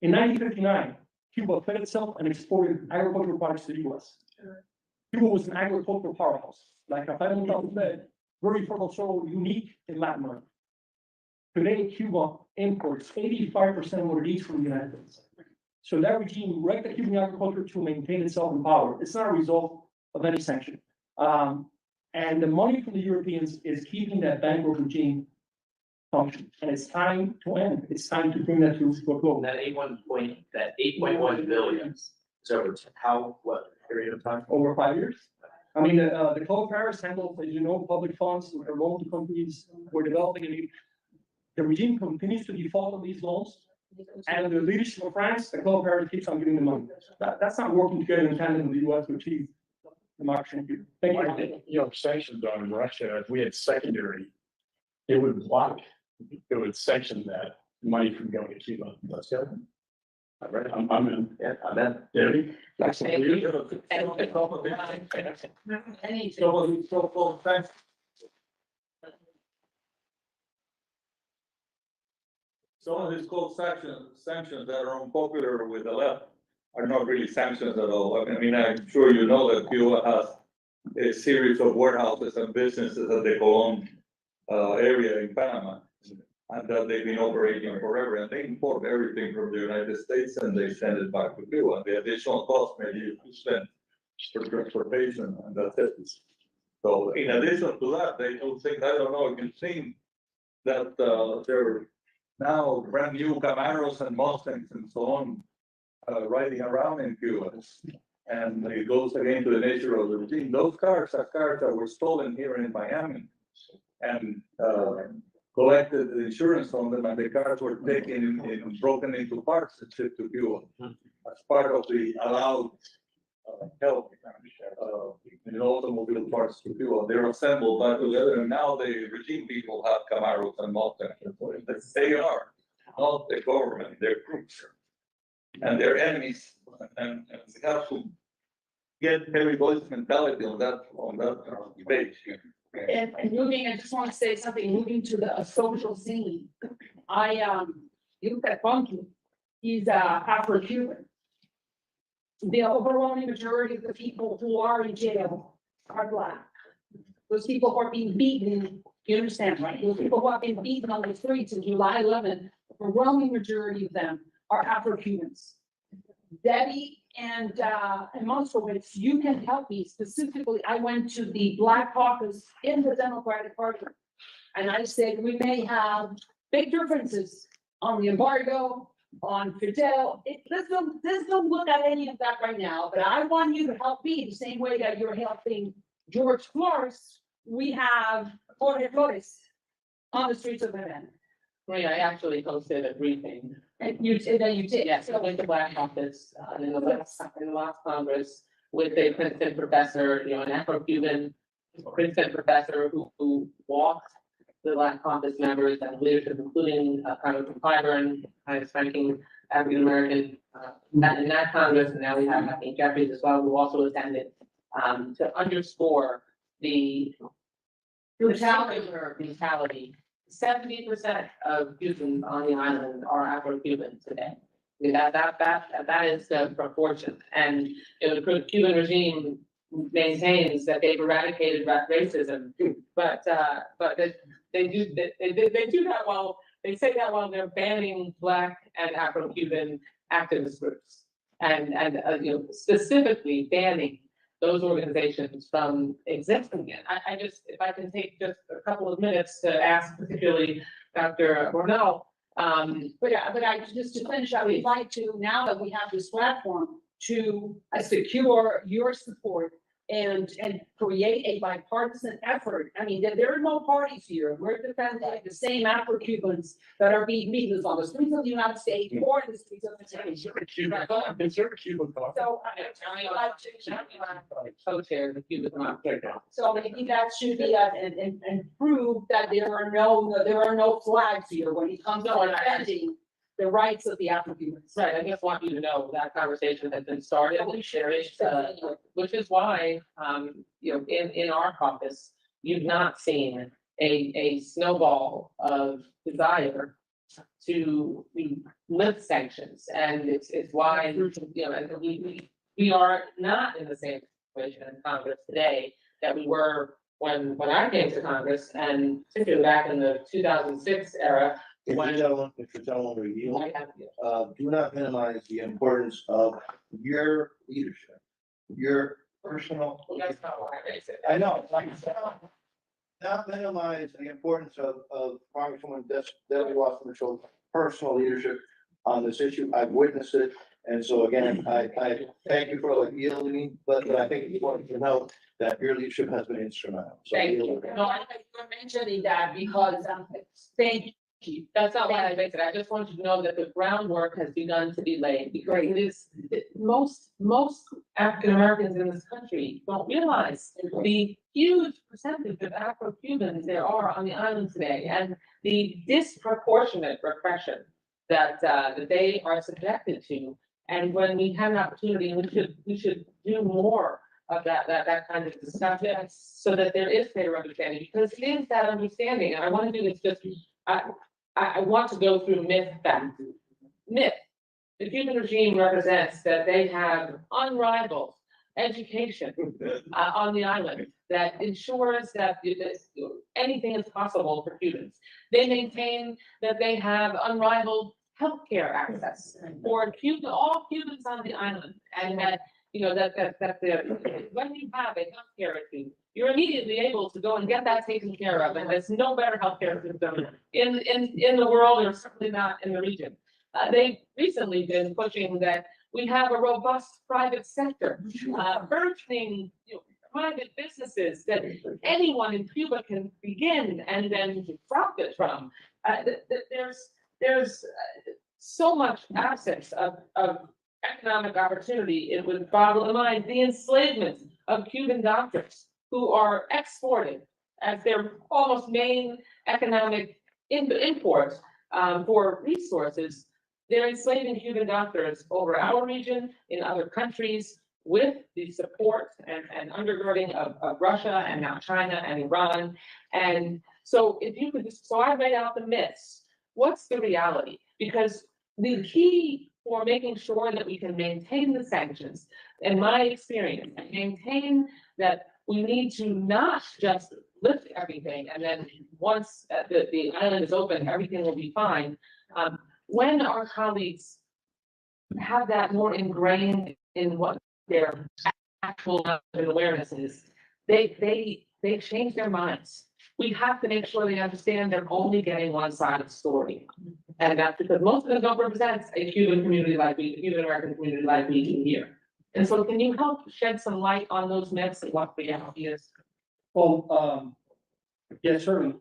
In 1959, Cuba fed itself and exported agricultural products to the US. Cuba was an agricultural powerhouse, like Rafael Montalvo said, very fertile soil, unique in Latin America. Today, Cuba imports 85% of what it eats from the United States. So that regime wrecked the Cuban agriculture to maintain itself in power. It's not a result of any sanction. And the money from the Europeans is keeping that bankrupt regime function. And it's time to end. It's time to bring that to a close. That 8.1 billion. So what period of time? Over 5 years. I mean, the Club of Paris handles, as you know, public funds, or loan to companies who are developing. And the regime continues to default on these loans. And the leadership of France, the Club of Paris keeps on giving them money. That's not working together in tandem with the US to achieve democracy in Cuba. Thank you. You know, sanctions on Russia, if we had secondary, it would sanction that money from going to Cuba. Let's go. All right, I'm in. Yeah, I'm in. Debbie? Thank you. Some of these called sanctions that are unpopular with the left are not really sanctions at all. I mean, I'm sure you know that Cuba has a series of warehouses and businesses at the Colón area in Panama, and that they've been operating forever, and they import everything from the United States and they send it back to Cuba. And the additional cost maybe you spend for transportation, and that's it. So in addition to that, they don't think, I don't know, if you've seen that there are now brand new Camaros and Mustangs and so on riding around in Cuba. And it goes again to the nature of the regime. Those cars are cars that were stolen here in Miami. And, collected the insurance on them, and the cars were taken and broken into parts and shipped to Cuba as part of the allowed help in automobile parts to Cuba. They're assembled back together, and now the regime people have Camaros and Malta. They are not the government, they're groups. And they're enemies, and we have to get heavy voice mentality on that debate here. And moving, I just want to say something, moving to the social scene. You look at Funky, he's Afro-Cuban. The overwhelming majority of the people who are in jail are Black. Those people who are being beaten, you understand, right? Those people who have been beaten on the streets in July 11, the overwhelming majority of them are Afro-Cubans. Debbie and Monstrowitz, you can help me specifically. I went to the Black caucus in the Democratic Party. And I said, we may have big differences on the embargo, on Fidel. Let's don't look at any of that right now, but I want you to help me the same way that you're helping George Flores. We have Jorge Flores on the streets of Havana. Right, I actually hosted a briefing. And you did. Yes, I went to Black Caucus in the last Congress with a Princeton professor, an Afro-Cuban Princeton professor who walked the Black Caucus members and leadership, including Congressman Clyburn, highest ranking African American in that Congress, and now we have Jeffries as well, who also attended to underscore the brutality. 70% of Cubans on the island are Afro-Cuban today. That is the proportion. And the Cuban regime maintains that they've eradicated racism, but they do that while they say that while they're banning Black and Afro-Cuban activist groups and specifically banning those organizations from existing again. I just, if I can take just a couple of minutes to ask particularly Dr. Bornell. But I just to finish, I would like to, now that we have this platform, to secure your support and create a bipartisan effort. I mean, there are no parties here. We're defending the same Afro-Cubans that are being beaten on the streets of the United States or in the streets of the state. So Co-chair the Cuban Democratic. So maybe that should be and prove that there are no flags here when it comes to defending the rights of the Afro-Cubans. Right, I just want you to know that conversation has been started, which is why, in our caucus, you've not seen a snowball of desire to lift sanctions. And it's why, we are not in the same situation in Congress today that we were when I came to Congress, and particularly back in the 2006 era. If you gentlemen will yield, do not minimize the importance of your leadership, your personal. That's not why I said I know. Not minimize the importance of Congresswoman Debbie Wasserman Mitchell's personal leadership on this issue. I've witnessed it. And so again, I thank you for yielding, but I think it's important to note that your leadership has been instrumental. So Thank you. No, I thank you for mentioning that because, thank you. That's not why I based it. I just want you to know that the groundwork has begun to be laid because most African Americans in this country don't realize the huge percentage of Afro-Cubans there are on the island today and the disproportionate repression that they are subjected to. And when we have an opportunity, we should do more of that kind of discussion so that there is greater understanding, because it is that understanding. And I want to do this just, I want to go through myth. The Cuban regime represents that they have unrivaled education on the island that ensures that anything is possible for Cubans. They maintain that they have unrivaled healthcare access for all Cubans on the island, and that when you have a healthcare issue, you're immediately able to go and get that taken care of, and there's no better healthcare system in the world, or certainly not in the region. They've recently been pushing that We have a robust private sector, burgeoning, private businesses that anyone in Cuba can begin and then profit from. There's so much assets of economic opportunity. It would boggle the mind, the enslavement of Cuban doctors who are exported as their almost main economic import for resources. They're enslaving Cuban doctors over our region, in other countries, with the support and undergirding of Russia and now China and Iran. And so if you could just, so I laid out the myths. What's the reality? Because the key for making sure that we can maintain the sanctions, in my experience, maintain that we need to not just lift everything and then once the island is open, everything will be fine. When our colleagues have that more ingrained in what their actual awareness is, they change their minds. We have to make sure they understand they're only getting one side of the story. And that's because most of them don't represent a Cuban community like we, a Cuban American community like we do here. And so can you help shed some light on those myths and what reality is? Well, yes, certainly.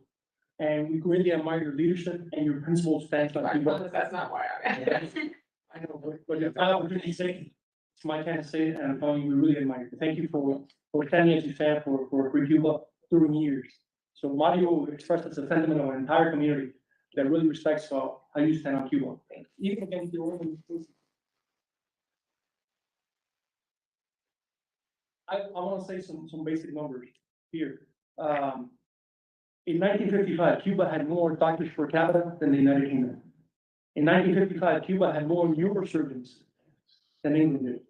And we greatly admire your leadership and your principles stance on Cuba. That's not why I know, but if I opportunity say, it's my chance to say it, and I'm telling you, we really admire you. Thank you for standing as you stand for Cuba during years. So Mario expressed a sentiment of an entire community that really respects how you stand on Cuba. Even against your own. I want to say some basic numbers here. In 1955, Cuba had more doctors per capita than the United Kingdom. In 1955, Cuba had more neurosurgeons than England did.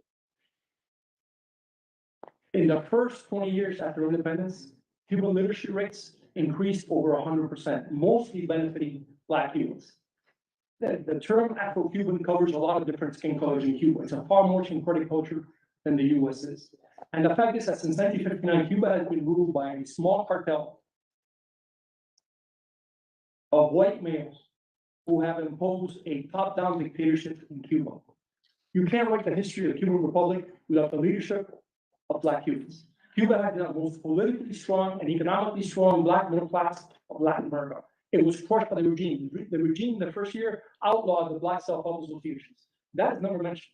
In the first 20 years after independence, Cuban literacy rates increased over 100%, mostly benefiting Black Cubans. The term Afro-Cuban covers a lot of different skin colors in Cuba. It's a far more syncretic culture than the US is. And the fact is that since 1959, Cuba has been ruled by a small cartel of white males who have imposed a top-down dictatorship in Cuba. You can't write the history of the Cuban Republic without the leadership of Black Cubans. Cuba had the most politically strong and economically strong Black middle class of Latin America. It was crushed by the regime. The regime in the first year outlawed the Black self-help associations. That is never mentioned.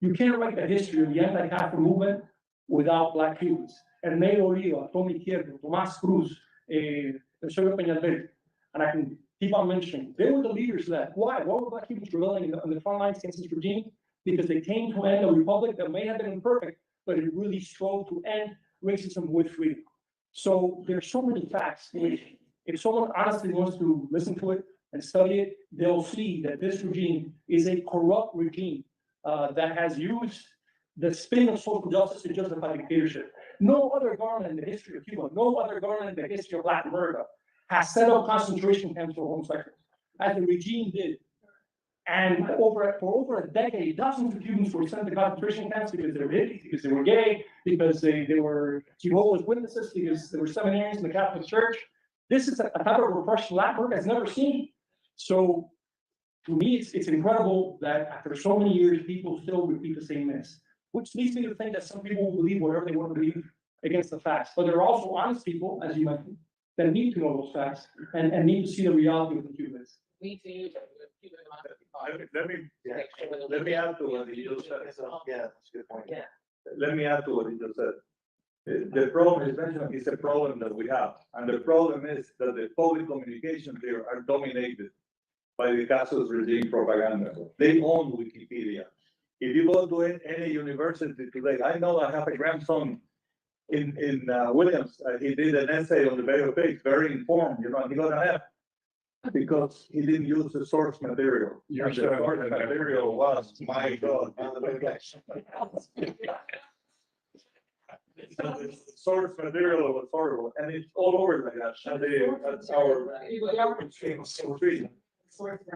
You can't write the history of the anti-Castro movement without Black Cubans. Hernando Oliva, Tony Izquierdo, Tomás Cruz, Sergio Peñalver, and I can keep on mentioning. They were the leaders of that. Why? Why were Black Cubans rebelling on the front lines against this regime? Because they came to end a republic that may have been imperfect, but it really strove to end racism with freedom. So there's so many facts. If someone honestly wants to listen to it and study it, they'll see that this regime is a corrupt regime that has used the spin of social justice to justify dictatorship. No other government in the history of Cuba, no other government in the history of Latin America has set up concentration camps for homosexuals, as the regime did. And for over a decade, dozens of Cubans were sent to concentration camps because they were hippies, because they were gay, because they were Jehovah's Witnesses, because they were seminarians in the Catholic Church. This is a type of repression Latin America has never seen. So to me, it's incredible that after so many years, people still repeat the same myths, which leads me to think that some people will believe whatever they want to believe against the facts. But there are also honest people, as you mentioned, that need to know those facts and need to see the reality of the Cubans. Me too. Let me add to what you just said. Yeah, that's a good point. Yeah. Let me add to what you just said. The problem is a problem that we have, and the problem is that the public communications here are dominated by the Castro regime propaganda. They own Wikipedia. If you go to any university today, I know I have a grandson in Williams. He did an essay on the Bay of Pigs, very informed, and he got an F because he didn't use the source material. Your And the source material was, my God. The source material was horrible, and it's all over like that. That's our.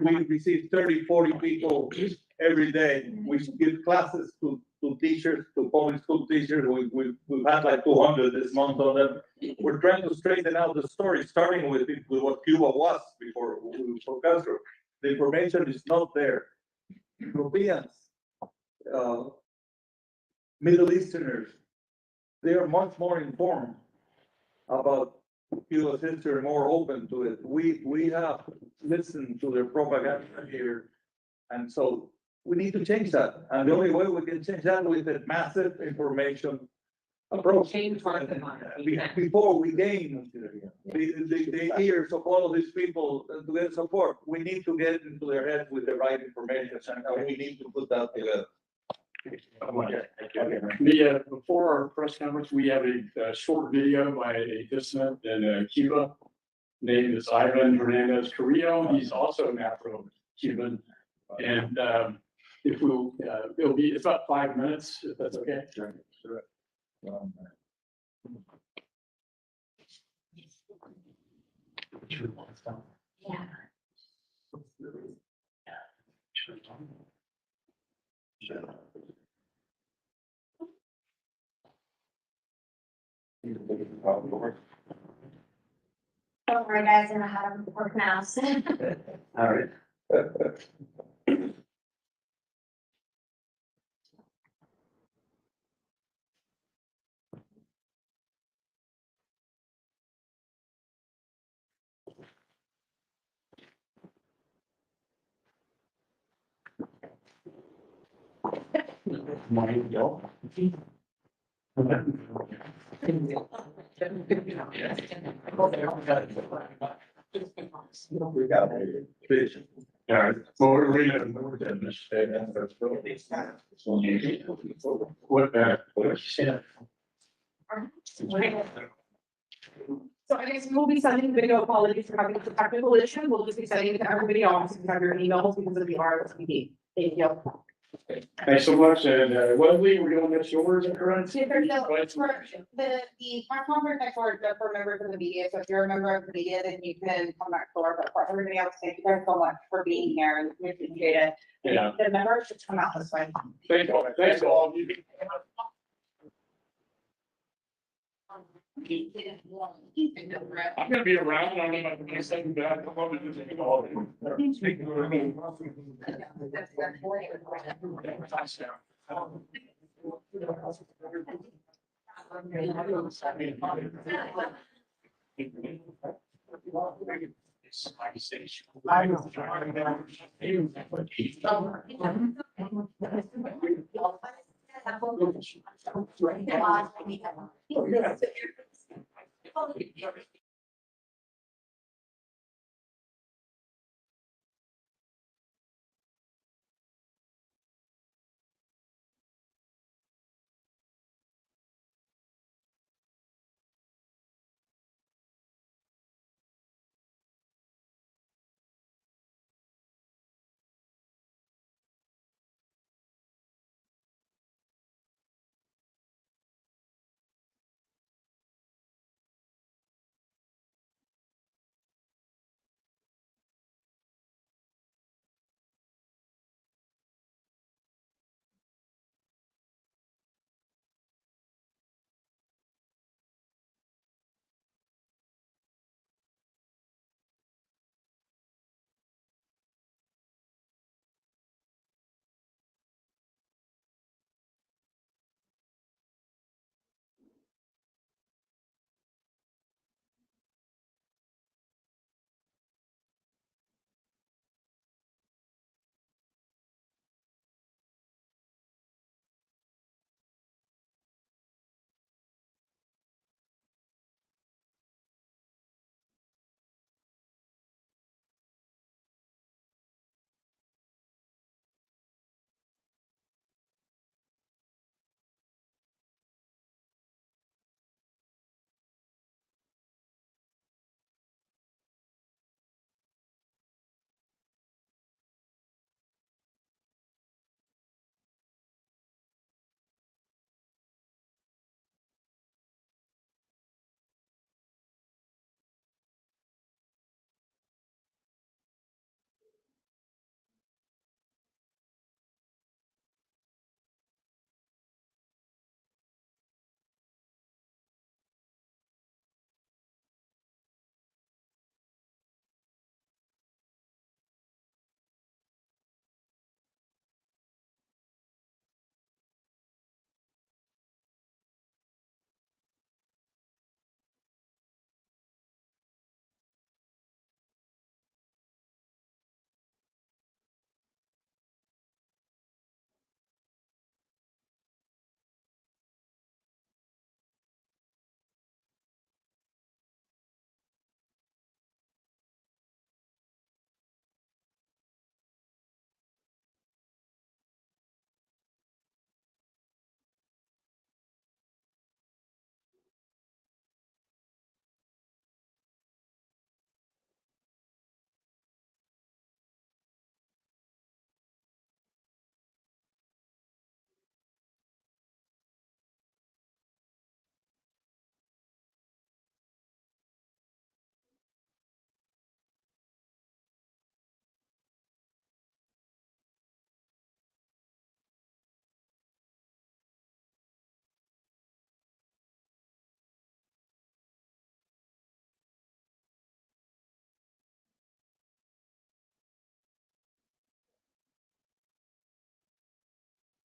We receive 30, 40 people every day. We give classes to teachers, to public school teachers. We've had like 200 this month on them. We're trying to straighten out the story, starting with what Cuba was before Castro. The information is not there. Europeans, Middle Easterners, they are much more informed about Cuba's history, more open to it. We have listened to their propaganda here. And so we need to change that. And the only way we can change that with a massive information approach. Change market. Before we gain the ears of all of these people to get support, we need to get into their heads with the right information, and we need to put that together. Before our press conference, we have a short video by a dissident in Cuba. Name is Ivan Hernandez Carrillo. He's also an Afro-Cuban. And if we'll, it's about 5 minutes, if that's okay. Yeah. Don't worry, guys, I know how to work mouse. All right. We got it. Please. All right. Well, we're reading. What, So I guess we'll be sending video apologies for having some technical issue. We'll just be sending it to everybody else. You have your emails because of the RSVP. Thank you. Thanks so much. And Leslie, we're going to miss yours, correct? Yeah, there's no, for the platform next door, for members of the media, so if you're a member of the media, then you can come next door, but for everybody else, thank you guys so much for being here and we appreciate it. Yeah. The members should come out this way. Thanks to all of you. I'm gonna be around. I don't know if I can say that. I'm going to do all of it. Speaking of me.